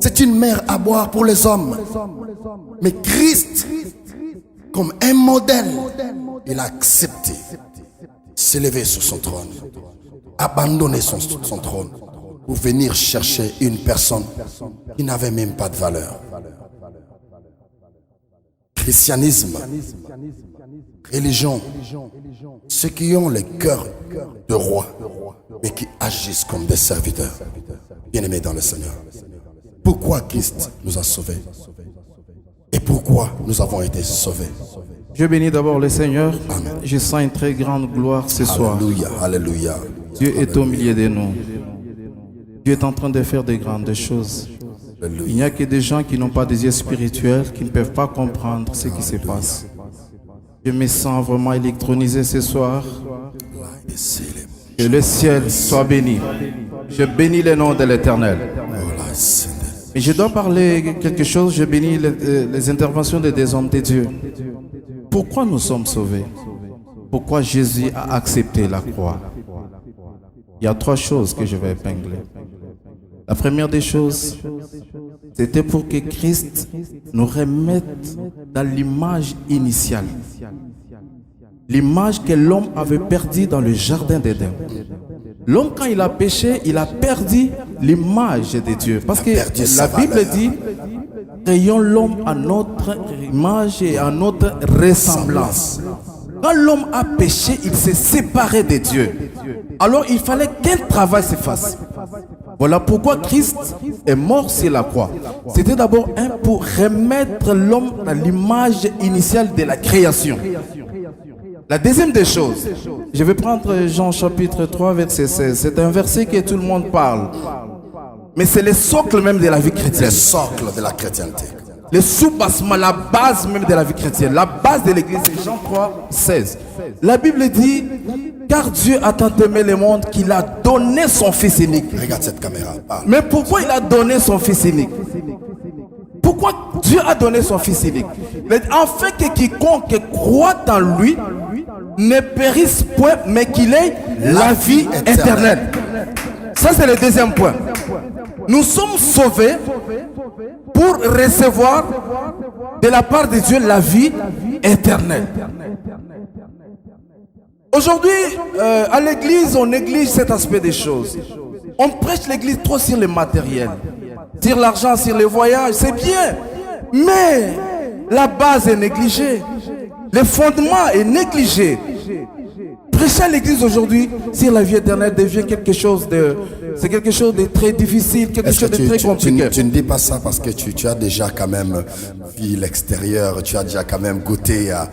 c'est une mer à boire pour les hommes. Mais Christ, comme un modèle, il a accepté s'élever sur son trône, abandonner son trône pour venir chercher une personne qui n'avait même pas de valeur. Christianisme, religion, ceux qui ont le cœur de roi, mais qui agissent comme des serviteurs, bien-aimés dans le Seigneur. Pourquoi Christ nous a sauvés? Et pourquoi nous avons été sauvés? Je bénis d'abord le Seigneur. Amen. Je sens une très grande gloire ce soir. Alléluia, alléluia. Dieu est au milieu de nous. Dieu est en train de faire de grandes choses. Il n'y a que des gens qui n'ont pas des yeux spirituels, qui ne peuvent pas comprendre ce qui se passe. Je me sens vraiment électronisé ce soir. Que le ciel soit béni. Je bénis le nom de l'Éternel. Mais je dois parler quelque chose. Je bénis les interventions des hommes de Dieu. Pourquoi nous sommes sauvés? Pourquoi Jésus a accepté la croix? Il y a trois choses que je vais épingler. La première des choses, c'était pour que Christ nous remette dans l'image initiale. L'image que l'homme avait perdue dans le jardin d'Éden. L'homme, quand il a péché, il a perdu l'image de Dieu. Parce que la Bible dit, créons l'homme à notre image et à notre ressemblance. Quand l'homme a péché, il s'est séparé de Dieu. Alors il fallait qu'un travail se fasse. Voilà pourquoi Christ est mort sur la croix. C'était d'abord pour remettre l'homme à l'image initiale de la création. La deuxième des choses, je vais prendre Jean chapitre 3, verset 16. C'est un verset que tout le monde parle. Mais c'est le socle même de la vie chrétienne. Le socle de la chrétienté. Le soubassement, la base même de la vie chrétienne. La base de l'église, c'est Jean 3, 16. La Bible dit, car Dieu a tant aimé le monde qu'il a donné son Fils unique. Regarde cette caméra. Parle. Mais pourquoi il a donné son Fils unique? Pourquoi Dieu a donné son Fils unique? Afin que quiconque croit en lui ne périsse point, mais qu'il ait la vie éternelle. Ça, c'est le deuxième point. Nous sommes sauvés pour recevoir de la part de Dieu la vie éternelle. Aujourd'hui, à l'église, on néglige cet aspect des choses. On prêche l'église trop sur le matériel, sur l'argent, sur les voyages, c'est bien. Mais la base est négligée. Le fondement est négligé. Prêcher à l'église aujourd'hui sur la vie éternelle devient quelque chose de... C'est quelque chose de très difficile, quelque chose de très compliqué. Tu ne dis pas ça parce que tu as déjà quand même vu l'extérieur, tu as déjà quand même goûté à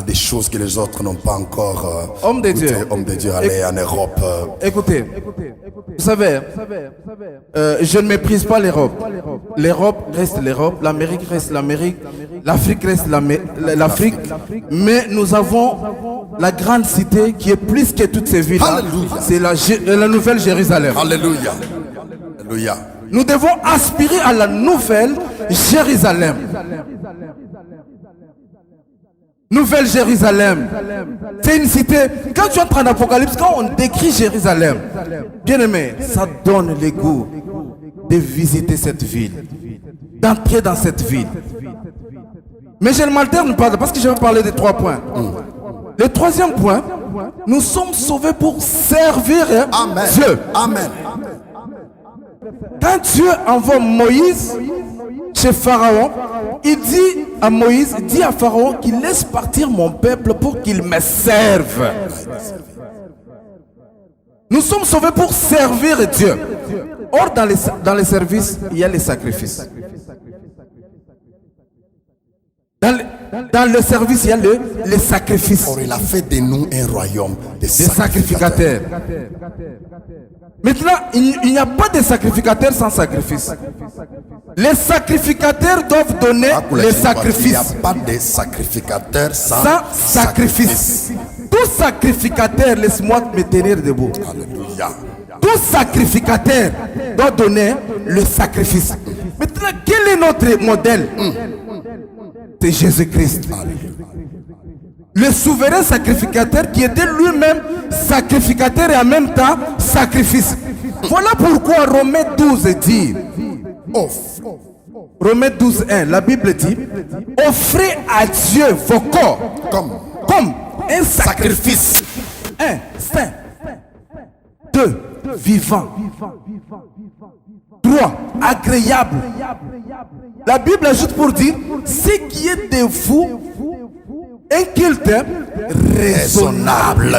des choses que les autres n'ont pas encore Homme de Dieu. Homme de Dieu, aller en Europe. Écoutez, vous savez, je ne méprise pas l'Europe. L'Europe reste l'Europe, l'Amérique reste l'Amérique, l'Afrique reste l'Afrique. Mais nous avons la grande cité qui est plus que toutes ces villes-là. C'est la Nouvelle Jérusalem. Alléluia. Alléluia. Nous devons aspirer à la Nouvelle Jérusalem. Nouvelle Jérusalem. C'est une cité. Quand tu entres en Apocalypse, quand on décrit Jérusalem, bien aimé, ça donne le goût de visiter cette ville, d'entrer dans cette ville. Mais je ne m'alterne pas parce que je vais parler de 3 points. Le troisième point, nous sommes sauvés pour servir Dieu. Amen. Quand Dieu envoie Moïse chez Pharaon, il dit à Moïse, dit à Pharaon qu'il laisse partir mon peuple pour qu'il me serve. Nous sommes sauvés pour servir Dieu. Or, dans les services, il y a les sacrifices. Dans le service, il y a les sacrifices. Or, il a fait de nous un royaume de sacrificateurs. Maintenant, il n'y a pas de sacrificateurs sans sacrifice. Les sacrificateurs doivent donner les sacrifices. Il n'y a pas de sacrificateurs sans sacrifice. Tout sacrificateur, laisse-moi me tenir debout. Alléluia. Tout sacrificateur doit donner le sacrifice. Maintenant, quel est notre modèle? C'est Jésus-Christ. Le souverain sacrificateur qui était lui-même sacrificateur et en même temps sacrifice. Voilà pourquoi Romains 12 dit, Romains 12, 1, la Bible dit, offrez à Dieu vos corps comme un sacrifice. 1, saint. 2, vivant. 3, agréable. La Bible ajoute pour dire, ce qui est de vous, un culte raisonnable.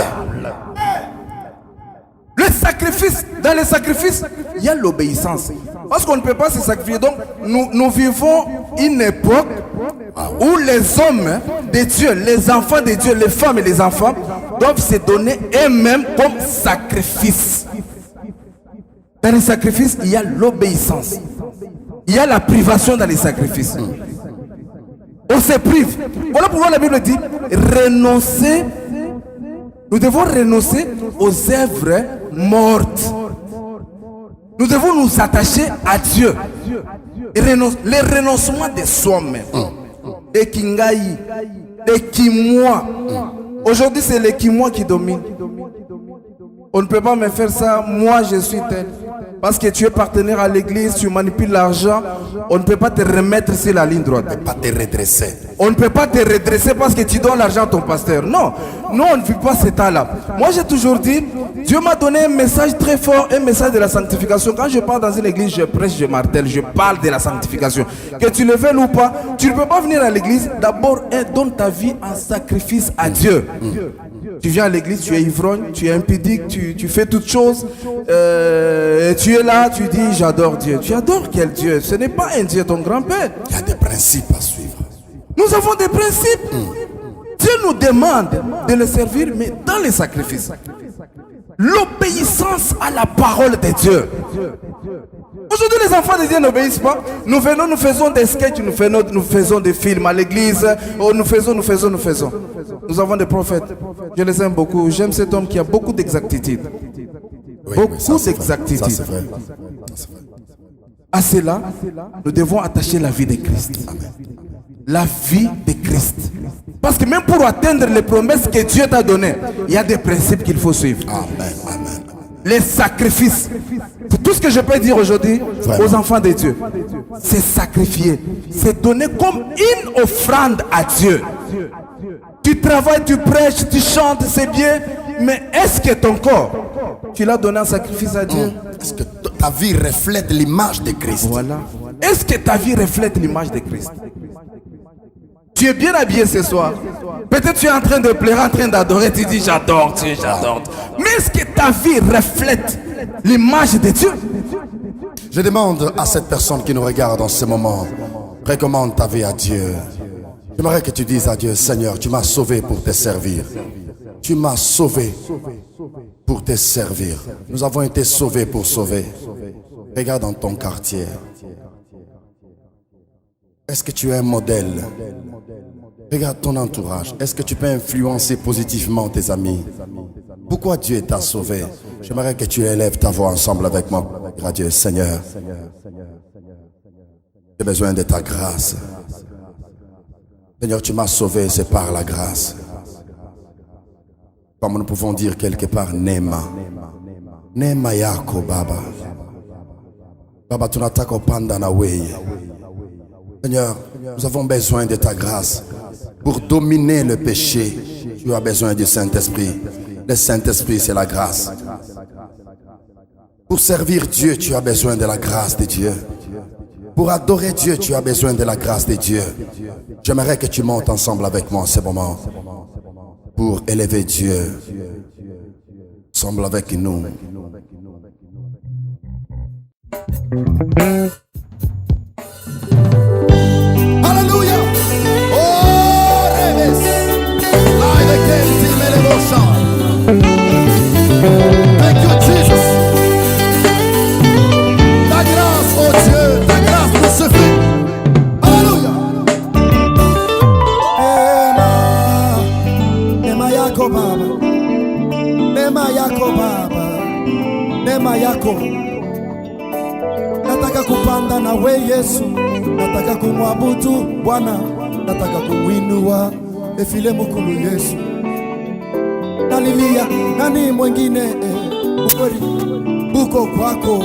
Le sacrifice, dans le sacrifice, il y a l'obéissance. Parce qu'on ne peut pas se sacrifier. Donc, nous vivons une époque où les hommes de Dieu, les enfants de Dieu, les femmes et les enfants doivent se donner eux-mêmes comme sacrifice. Dans les sacrifices, il y a l'obéissance. Il y a la privation dans les sacrifices. On se prive. Voilà pourquoi la Bible dit renoncer. Nous devons renoncer aux œuvres mortes. Nous devons nous attacher à Dieu. Le renoncement de soi-même. De Kingaï. De Kimoi. Aujourd'hui, c'est le Kimoi qui domine. On ne peut pas me faire ça. Moi, je suis tel. Parce que tu es partenaire à l'église, tu manipules l'argent, on ne peut pas te remettre sur la ligne droite. On ne peut pas te redresser. On ne peut pas te redresser parce que tu donnes l'argent à ton pasteur. Non, nous on ne vit pas cet temps-là. Moi j'ai toujours dit, Dieu m'a donné un message très fort, un message de la sanctification. Quand je pars dans une église, je prêche, je martèle, je parle de la sanctification. Que tu le veuilles ou pas, tu ne peux pas venir à l'église, d'abord donne ta vie en sacrifice à Dieu. Tu viens à l'église, tu es ivrogne, tu es impudique, tu fais toutes choses. Tu es là, tu dis j'adore Dieu. Tu adores quel Dieu? Ce n'est pas un Dieu, ton grand-père. Il y a des principes à suivre. Nous avons des principes. Dieu Dieu nous demande de le servir, mais dans les sacrifices. L'obéissance à la parole de Dieu. Aujourd'hui, les enfants de Dieu n'obéissent pas. Nous venons, nous faisons des sketchs, nous faisons des films à l'église. Oh, nous faisons. Nous avons des prophètes. Je les aime beaucoup. J'aime cet homme qui a beaucoup d'exactitude. Beaucoup d'exactitude. Ça, c'est vrai. À cela, nous devons attacher la vie de Christ. La vie de Christ. Parce que même pour atteindre les promesses que Dieu t'a données, il y a des principes qu'il faut suivre. Amen. Les sacrifices. Tout ce que je peux dire aujourd'hui aux enfants de Dieu, c'est sacrifier. C'est donner comme une offrande à Dieu. Tu travailles, tu prêches, tu chantes, c'est bien. Mais est-ce que ton corps, tu l'as donné en sacrifice à Dieu? Est-ce que ta vie reflète l'image de Christ? Voilà. Est-ce que ta vie reflète l'image de Christ? Tu es bien habillé ce soir. Peut-être tu es en train de pleurer, en train d'adorer. Tu dis j'adore Dieu, j'adore. Mais est-ce que ta vie reflète l'image de Dieu? Je demande à cette personne qui nous regarde en ce moment, recommande ta vie à Dieu. J'aimerais que tu dises à Dieu, Seigneur, tu m'as sauvé pour te servir. Tu m'as sauvé pour te servir. Nous avons été sauvés pour sauver. Regarde dans ton quartier. Est-ce que tu es un modèle? Regarde ton entourage. Est-ce que tu peux influencer positivement tes amis? Pourquoi Dieu t'a sauvé? J'aimerais que tu élèves ta voix ensemble avec moi. Dieu, Seigneur, j'ai besoin de ta grâce. Seigneur, tu m'as sauvé, c'est par la grâce. Comme nous pouvons dire quelque part, Nema. Nema yako Baba. Baba, tunataka upanda na weye. Seigneur, nous avons besoin de ta grâce. Pour dominer le péché, tu as besoin du Saint-Esprit. Le Saint-Esprit, c'est la grâce. Pour servir Dieu, tu as besoin de la grâce de Dieu. Pour adorer Dieu, tu as besoin de la grâce de Dieu. J'aimerais que tu montes ensemble avec moi en ce moment. Pour élever Dieu. Ensemble avec nous. Alléluia. Oh, Reves. Live again, Team Elevation. Thank you, Jesus. Ta grâce, oh Dieu, ta grâce nous suffit. Alléluia. Nema yako Baba. Nema yako Baba. Nema yako. Nataka kupanda na we Yesu, nataka kumwabudu Bwana, nataka kumwinua efile mkulu Yesu. Nalilia nani mwengine ukweli buko kwako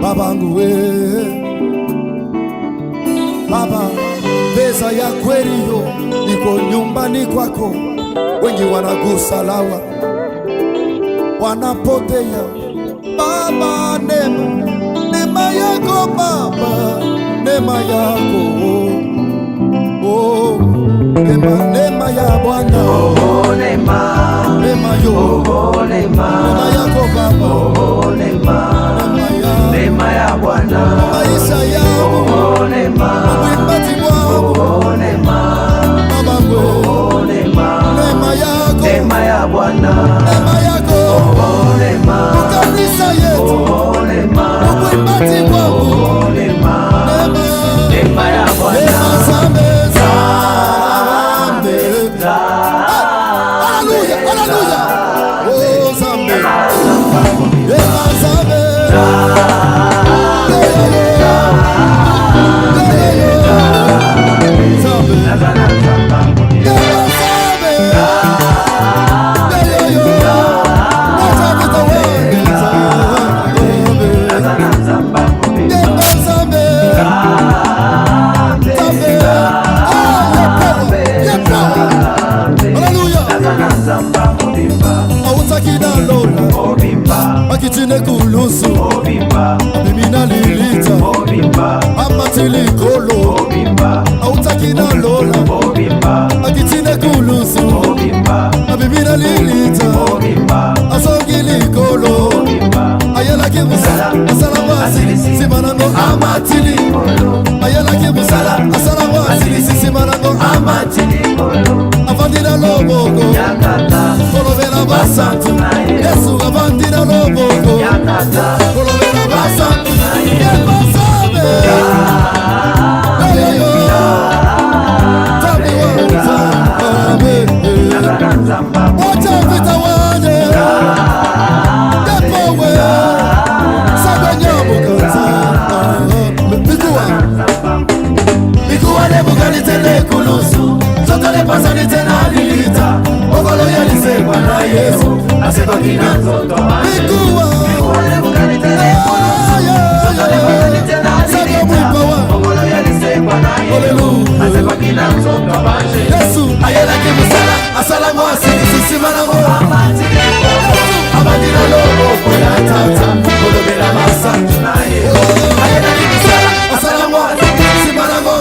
babangu we Baba, pesa ya kweli yo iko nyumbani kwako. Wengi wanagusa lawa wanapotea Baba, nema yako Baba, nema yako oh, nema ya Bwana oh, nema yo nema yako Baba oh, nema ya Bwana maisha yangu mwimbaji wangu Baba ngo nema ya Bwana nema yako kanisa yetu mwimbaji wangu nema ya Bwana basantu Yesu avandira loboko Kolobera basantu Yebasabe Tabi wanzabe Wacha vita wane Yepowe Sabe nyabo kanza Mikuwa nebugani tele kulusu Soto le pasani tena habilita Ogolo yalise kwa na Yesu Aseba kina zoto Mikuwa nebugani tele kulusu Soto le pasani tena habilita Ogolo yalise kwa na Yesu Aseba kina zoto Yesu ayela kimusala Asala mwasi Sisima na mo Abadina lobo Koya tata Kolobela masa Ayela kimusala Asala mwasi Sisima na mo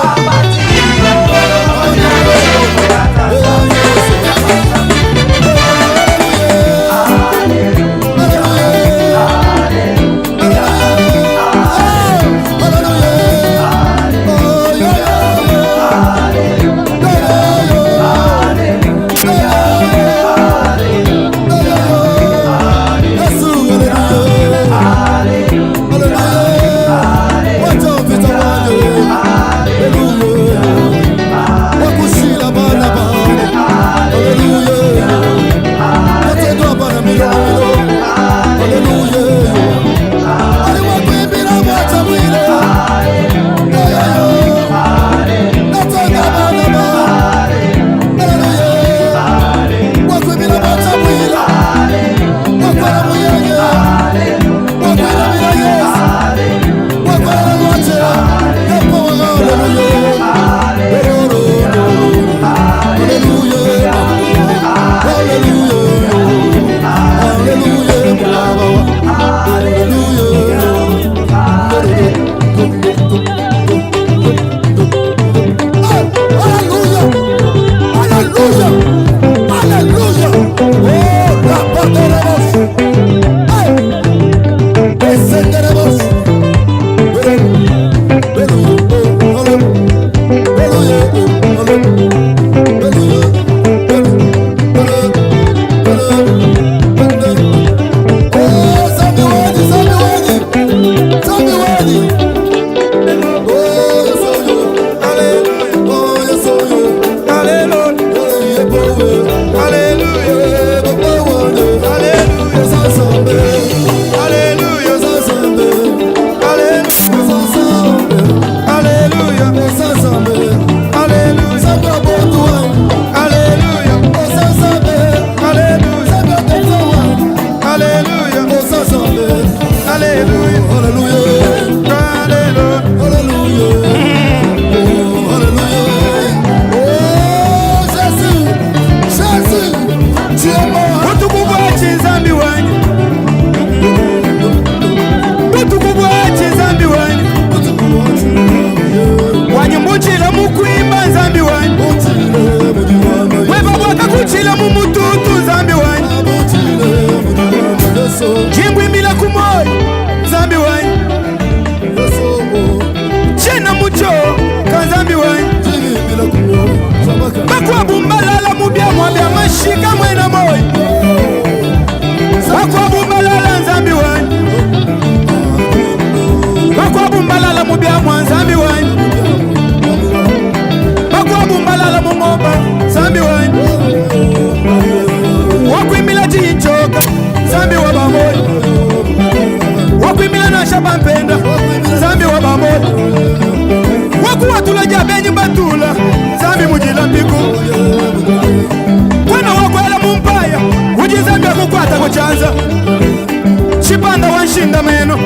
Chipanda wanshinda meno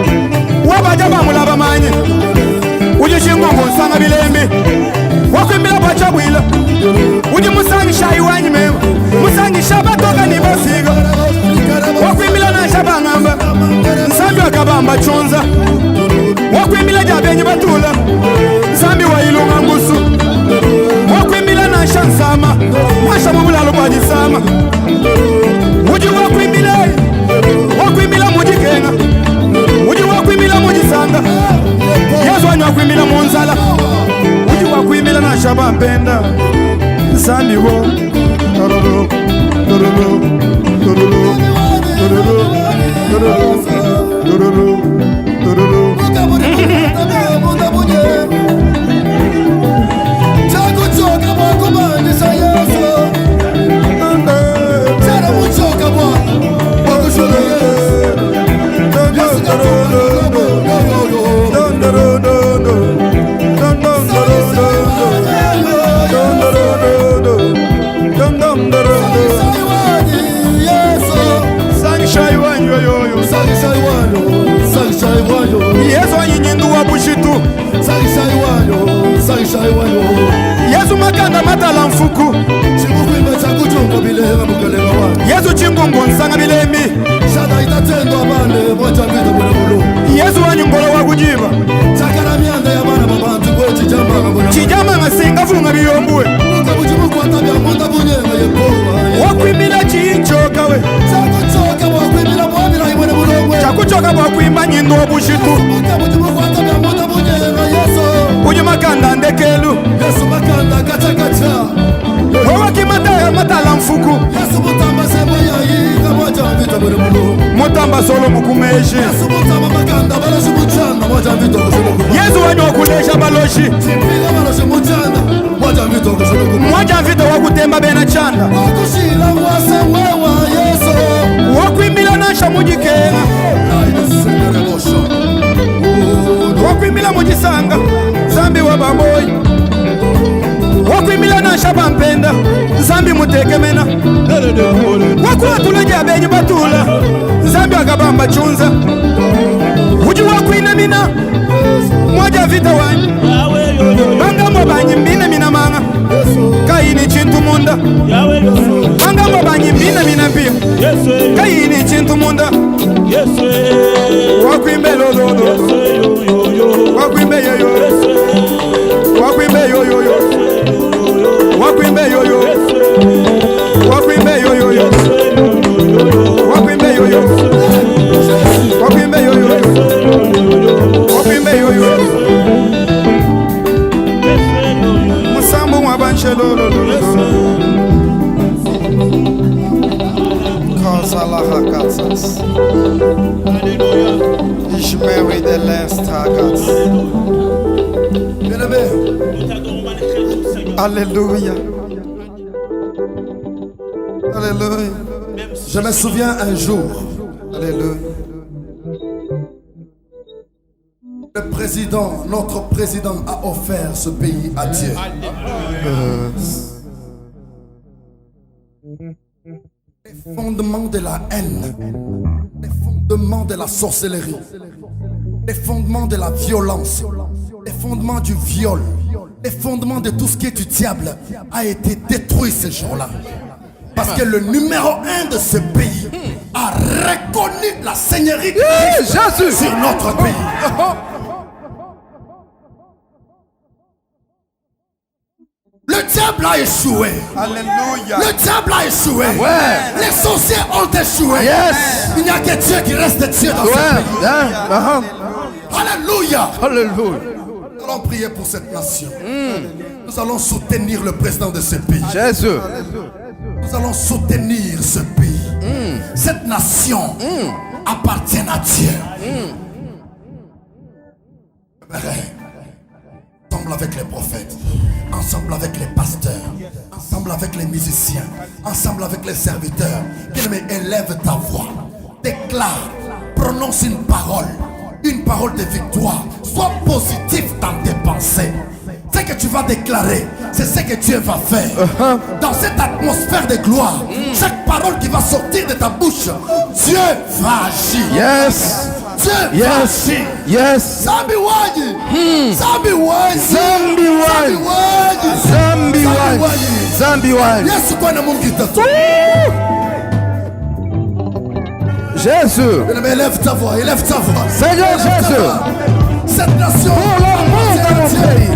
Wabaja bamulaba manye Uje chingungu nsanga bilembi Wakwimila bacha bwila Uje musangi shayi wanyi mema Musangi shaba toka ni basiga Wakwimila na shaba ngamba Nsambi wakabamba chunza Wakwimila jabenyi batula Nsambi wa ilunga ngusu Wakwimila na shansama Nasha mabulalo kwa jisama Uje wakwimila Wakwimila mujikenga Uje wakwimila mujisanga Yesu wanyu wakwimila munzala Uje Yesu anyindu wa bushitu Yesu makanda matala mfuku Yesu chingungu nsanga bilembi Yesu wanyungolo wa kujiba Chijama ngasinga funga biyombwe Wakwimila chinchoka we Chakuchoka wakwimba nyindo bushitu Uji makanda ndekelu Wakimata matala mfuku Mutamba solo mukumeshi Yesu wanyo wakulesha baloshi Mwaja vito wakutemba bena chanda Wakwimbila nasha mujikera Wakwimbila mujisanga Zambi wa baboy Wakwimbila nasha bampenda Zambi mutekemena Wakuatula jabenyu batula Zambi wakabamba chunza Uji wakwina mina Mwaja vita wanyi Manga mwabanyi mbina mina manga Kaini chintu munda Manga mwabanyi mbina mina pia Kaini chintu munda Wakwimbe lolo Wakwimbe yoyo Wakwimbe yoyo Wakwimbe yoyo Wakwimbe yoyo Wakwimbe yoyo Wakwimbe yoyo Wakwimbe yoyo Musambu mwabanshelo Kozalaha katsas Ishmewi de lestagas Alléluia. Alléluia. Je me souviens un jour. Alléluia. Le président, notre président a offert ce pays à Dieu. Les fondements de la haine, les fondements de la sorcellerie, les fondements de la violence, les fondements du viol, les fondements de tout ce qui est du diable a été détruit ce jour-là. Parce que le numéro 1 de ce pays a reconnu la seigneurie de Jésus sur notre pays. Le diable a échoué. Alléluia. Le diable a échoué. Ouais. Les sorciers ont échoué. Yes. Il n'y a que Dieu qui reste Dieu dans ce pays. Alléluia. Alléluia. Nous allons prier pour cette nation. Nous allons soutenir le président de ce pays. Jésus. Nous allons soutenir ce pays. Cette nation appartient à Dieu. Ensemble avec les prophètes, ensemble avec les pasteurs, ensemble avec les musiciens, ensemble avec les serviteurs. Bien-aimé, élève ta voix, déclare, prononce une parole de victoire. Sois positif dans tes pensées. Ce que tu vas déclarer, c'est ce que Dieu va faire. Dans cette atmosphère de gloire, chaque parole qui va sortir de ta bouche, Dieu va agir. Yes. Dieu va agir. Yes. Zambi waji. Zambi waji. Zambi waji. Zambi waji. Zambi waji. Yesu kwa na Mungu tatu. Jésus. Élève ta voix, élève ta voix. Seigneur Jésus. Cette nation. Pour l'amour de mon pays.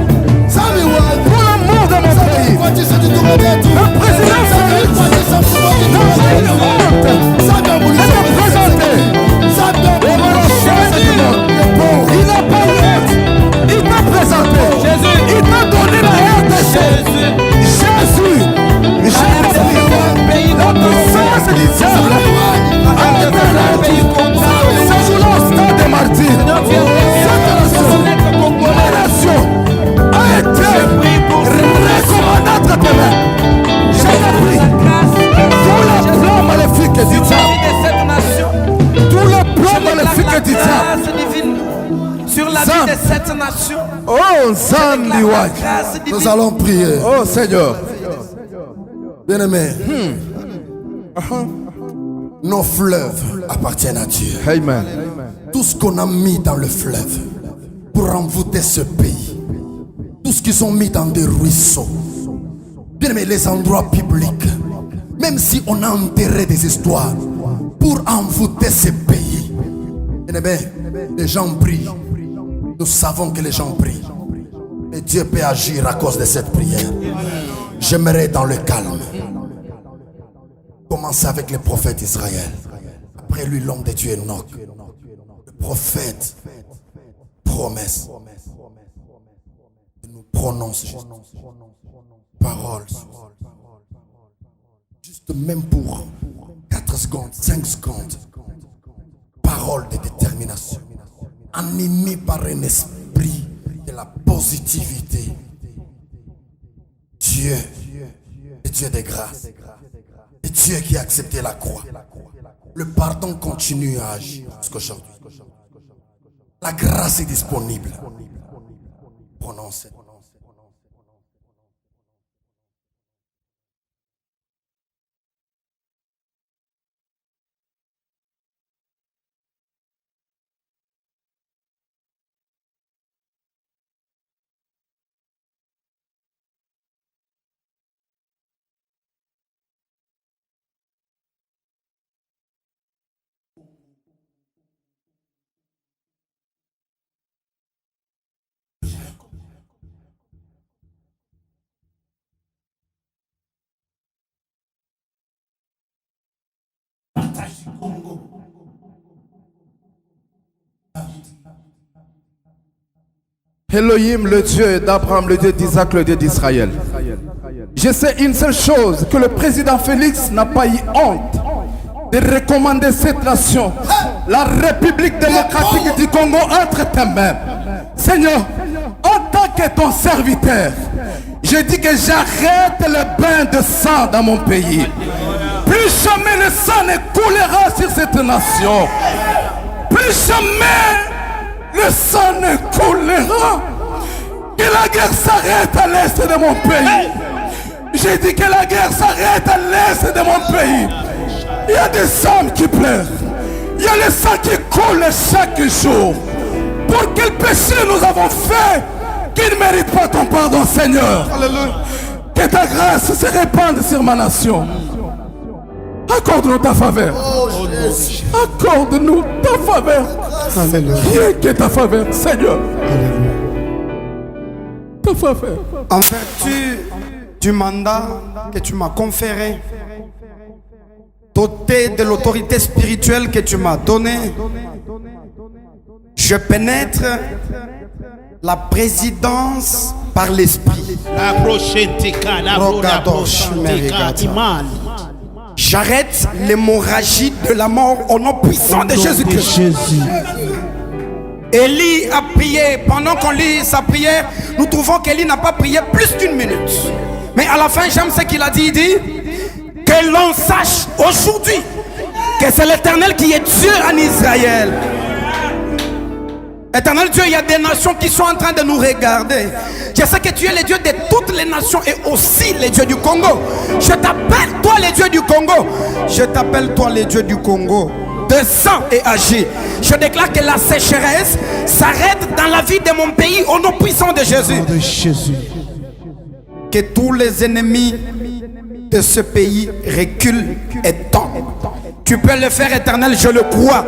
Zambi waji. Pour l'amour de mon pays. Le président il n'a pas honte. Il t'a présenté. Jésus. Il t'a donné la honte de Jésus. Jésus. Notre sang du diable a été ce jour-là au stade des martyrs. La nation a été recommandée entre tes mains. Je t'ai pris tout le plan maléfique du diable. Tout le plan maléfique du diable. Sur la vie de cette nation. Oh, Zambi Waj. Nous allons prier. Oh Seigneur. Bien-aimé, Nos fleuves appartiennent à Dieu. Amen. Tout ce qu'on a mis dans le fleuve pour envoûter ce pays, tout ce qu'ils ont mis dans des ruisseaux, bien aimé, les endroits publics, même si on a enterré des histoires pour envoûter ce pays, bien aimé, les gens prient. Nous savons que les gens prient. Et Dieu peut agir à cause de cette prière. J'aimerais dans le calme commencer avec les prophètes d'Israël. Après lui, l'homme de Dieu Enoch. Le prophète promesse. Il nous prononce juste parole. Juste même pour 4 secondes, 5 secondes. Parole de détermination. Animé par un esprit de la positivité. Dieu est Dieu de grâce. Et Dieu qui a accepté la croix. Le pardon continue à agir jusqu'aujourd'hui. La grâce est disponible. Prononcez. Elohim, le Dieu d'Abraham, le Dieu d'Isaac, le Dieu d'Israël. Je sais une seule chose, que le président Félix n'a pas eu honte de recommander cette nation, la République démocratique du Congo, entre tes mains. Seigneur, en tant que ton serviteur, je dis que j'arrête le bain de sang dans mon pays. Plus jamais le sang ne coulera sur cette nation. Plus jamais le sang ne coulera. Que la guerre s'arrête à l'est de mon pays. J'ai dit que la guerre s'arrête à l'est de mon pays. Il y a des hommes qui pleurent. Il y a le sang qui coule chaque jour. Pour quel péché nous avons fait qui ne mérite pas ton pardon, Seigneur? Alléluia. Que ta grâce se répande sur ma nation. Accorde-nous ta faveur. Accorde-nous ta faveur. Rien que ta faveur, Seigneur. Ta faveur. En vertu du mandat que tu m'as conféré, doté de l'autorité spirituelle que tu m'as donnée, je pénètre la présidence par l'esprit. J'arrête l'hémorragie de la mort au nom puissant de Jésus-Christ. Élie a prié. Pendant qu'on lit sa prière, nous trouvons qu'Élie n'a pas prié plus d'1 minute. Mais à la fin, j'aime ce qu'il a dit. Il dit que l'on sache aujourd'hui que c'est l'Éternel qui est Dieu en Israël. Éternel Dieu, il y a des nations qui sont en train de nous regarder. Je sais que tu es le Dieu de toutes les nations et aussi le Dieu du Congo. Je t'appelle toi le Dieu du Congo. Je t'appelle toi le Dieu du Congo. Descends et agis. Je déclare que la sécheresse s'arrête dans la vie de mon pays au nom puissant de Jésus. Que tous les ennemis de ce pays reculent et tombent. Tu peux le faire, Éternel, je le crois.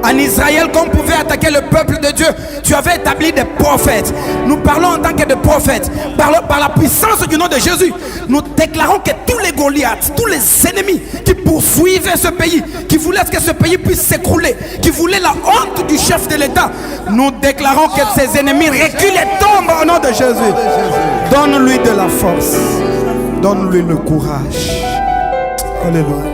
En Israël, comme on pouvait attaquer le peuple de Dieu, tu avais établi des prophètes. Nous parlons en tant que des prophètes. Par la puissance du nom de Jésus, nous déclarons que tous les Goliaths, tous les ennemis qui poursuivaient ce pays, qui voulaient que ce pays puisse s'écrouler, qui voulaient la honte du chef de l'État, nous déclarons que ces ennemis reculent et tombent au nom de Jésus. Donne-lui de la force. Donne-lui le courage. Alléluia.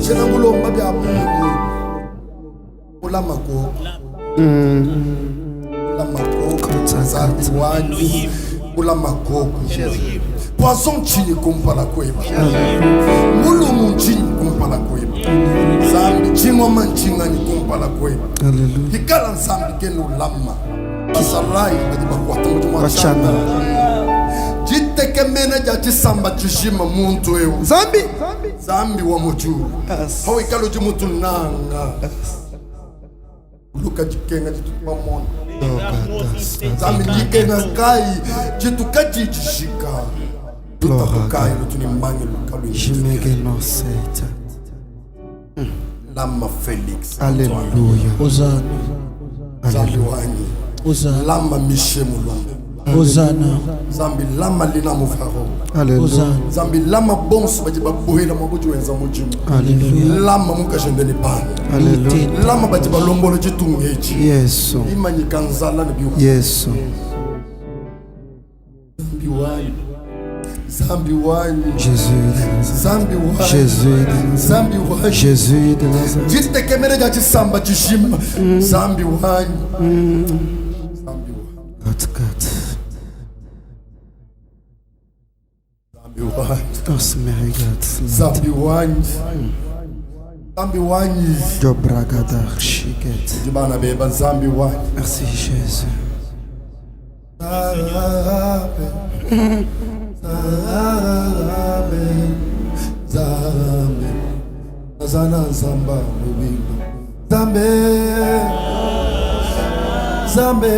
Chenangulomba bya mungu. Ula makoko. Ula makoko. Zambi wanyi. Ula makoko. Poisson chini kumpala kweba. Mulumu chini kumpala kweba. Zambi chingo manchinga ni kumpala kweba. Hikala nzambi kenu lama. Kisalai badiba kwa tumbu mwachana. Jiteke mena jati samba chishima muntu ewu. Zambi wa mojuru. Hawi kalo jimutu nanga. Luka jikenga jitupa mona. Zambi jikenga kai jitukaji jishika. Tutakai lutuni mbangi lukalu Jimegenoset. Lama Felix. Alléluia. Hosanna. Zambi wanyi. Hosanna. Lama Miche Mulombe. Hosanna. Zambi lama lina mufaro. Alléluia. Zambi lama bonsu bajiba buhela mabuju wenza mujimu. Alléluia. Lama muka jendeni pani. Alléluia. Lama bajiba lombolo jitungeji. Yesu. Imanyi kanzala ni biu. Yesu. Zambi wanyi. Zambi wanyi. Jésus. Zambi wanyi. Jésus. Zambi wanyi. Jésus de Nazareth. Jite kemere jati samba jishima. Zambi wanyi. Zambi wanyi. God. Zambi wanyi. Zambi wanyi. Dobragadar shiket. Jibana beba zambi wanyi. Merci Jésus. Zambi. Zana zamba mubingo. Zambi. Zambi.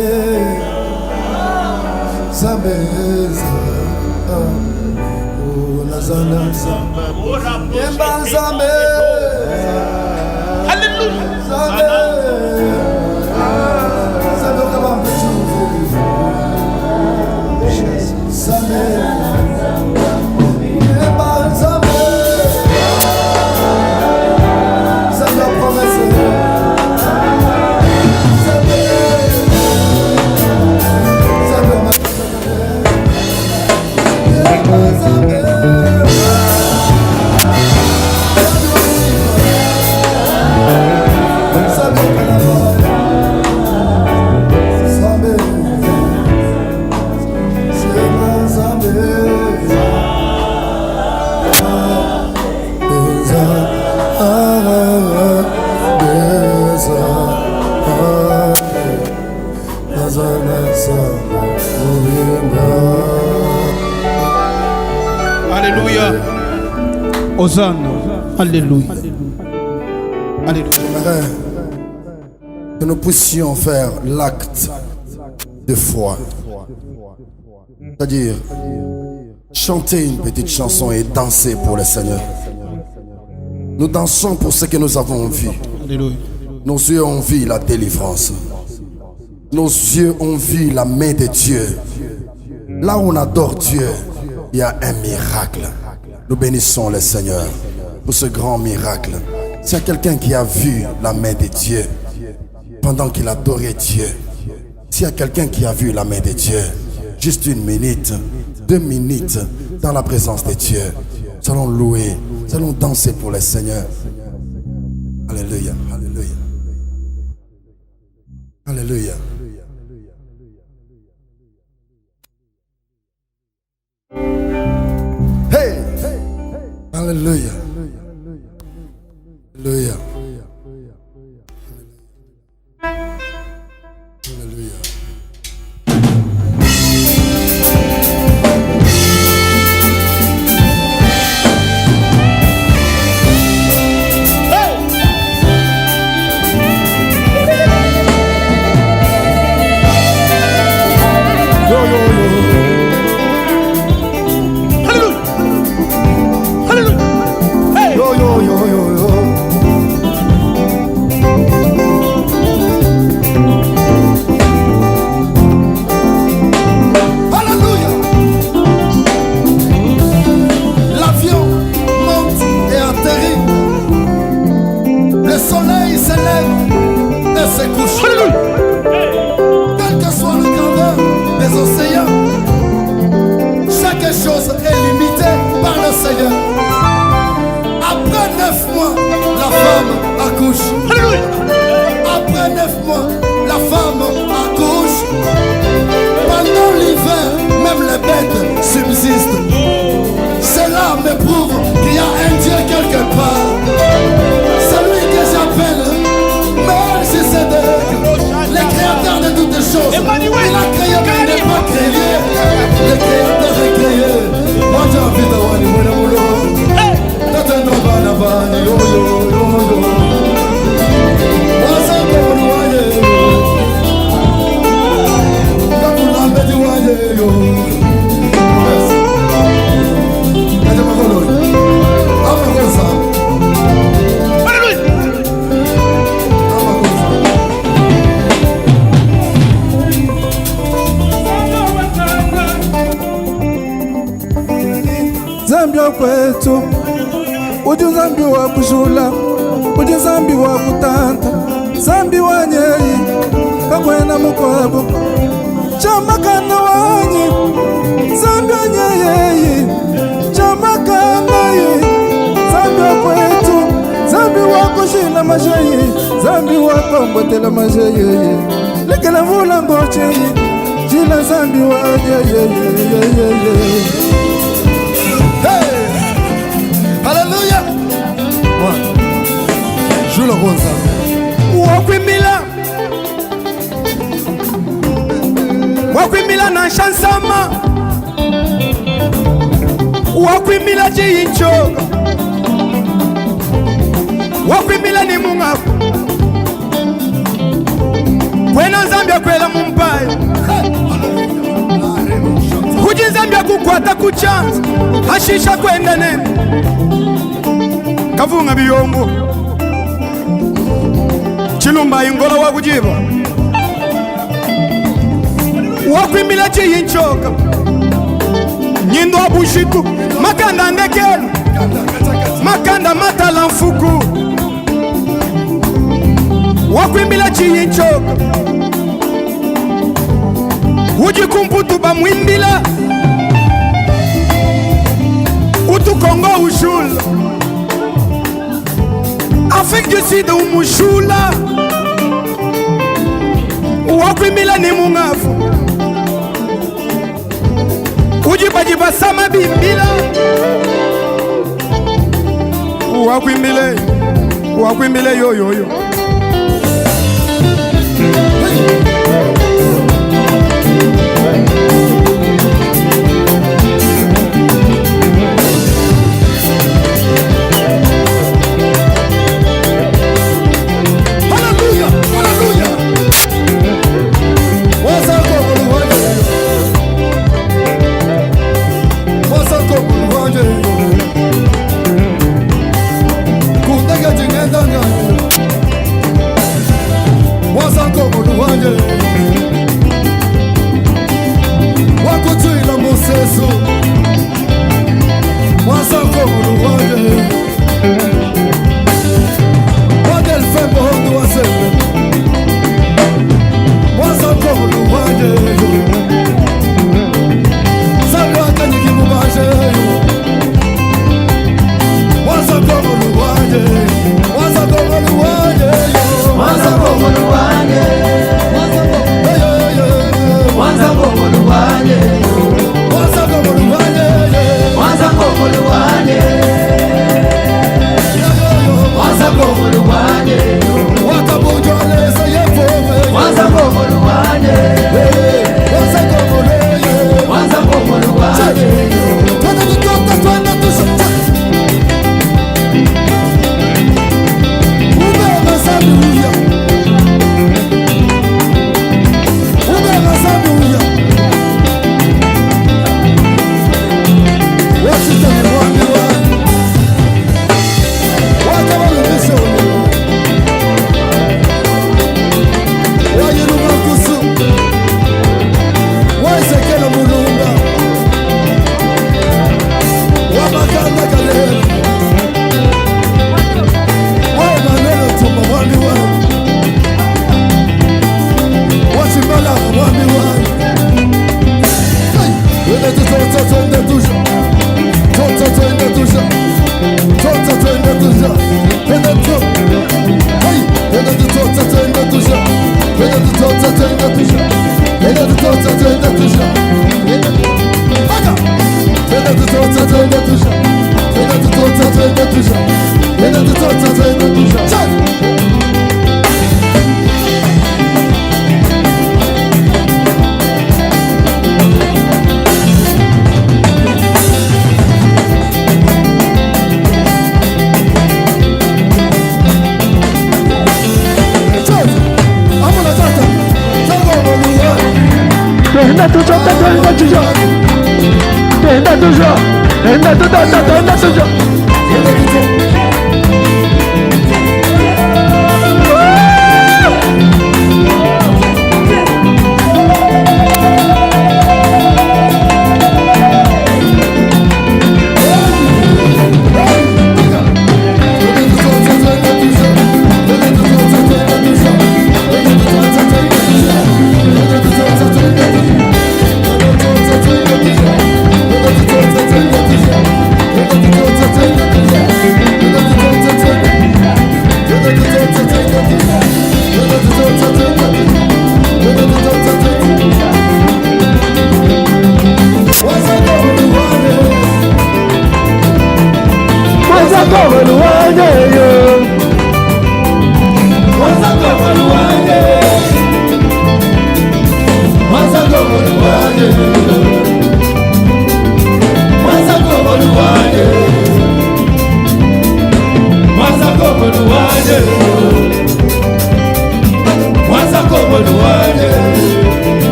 Zambi. Nazana zamba. Yemba zambi. Hallelujah. Zambi. Zambi kabambe chuvu. Zambi. Yemba zambi. Zambi la promesse. Zambi. Zambi la Yemba zambi. Alléluia. Hosanna. Alléluia. Alléluia. J'aimerais que nous puissions faire l'acte de foi. C'est-à-dire chanter une petite chanson et danser pour le Seigneur. Nous dansons pour ce que nous avons vu. Alléluia. Nos yeux ont vu la délivrance. Nos yeux ont vu la main de Dieu. Là où on adore Dieu, il y a un miracle. Nous bénissons le Seigneur pour ce grand miracle. S'il y a quelqu'un qui a vu la main de Dieu pendant qu'il adorait Dieu, s'il y a quelqu'un qui a vu la main de Dieu, juste 1 minute, 2 minutes dans la présence de Dieu, nous allons louer, nous allons danser pour le Seigneur. Alléluia, alléluia. Alléluia. Hey! Alléluia. Alléluia. Alléluia. après 9 mois, la femme accouche. Pendant l'hiver, même les bêtes subsistent. Cela me prouve qu'il y a un Dieu quelque part. Celui que j'appelle Melchisedec, le créateur de toutes choses. Il a créé mais il n'est pas créé. Le créateur est créé. Moi j'ai envie d'avoir du boulot. T'attends pas la vanne. Yo yo yo yo. Moi c'est comme le voyer. Quand vous l'avez du voyer yo. Zambia kwetu, uji Zambi wa kushula, uji Zambi wa kutanta, Zambi wa nyei, kakwena mukwabu, chamakana wanyi, Zambi wa nyei, chamakana yi, Zambi wa kwetu, Zambi wa kushila mashayi, Zambi wa kombotela mashayi, lekela vula ngocheyi, jila Zambi wa nyei. Hey! Hallelujah! Joue le rose. Wakwimila na shansama. Wakwimila jiyinchoga. Wakwimila ni mungafu. Kwena Zambia kwela mumpai. Kuji Zambia kukwata kuchanza. Hashisha kwenda nene Kavunga biyombo Chilumba ingola wakujiba Wakwimila chiyinchoka Nyindo abushitu Makanda ndekelu Makanda matala mfuku Wakwimila chiyinchoka Ujikumputu ba mwimbila Utukongo ushula Afrique du Sud umushula Wakwimila ni mungafu Ujibajiba sama bimbila Wakwimile yo yo yo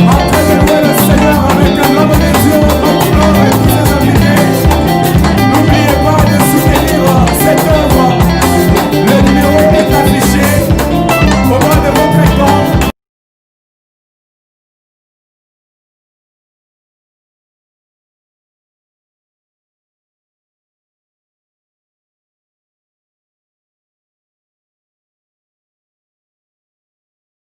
Entre le Seigneur avec un homme de Dieu.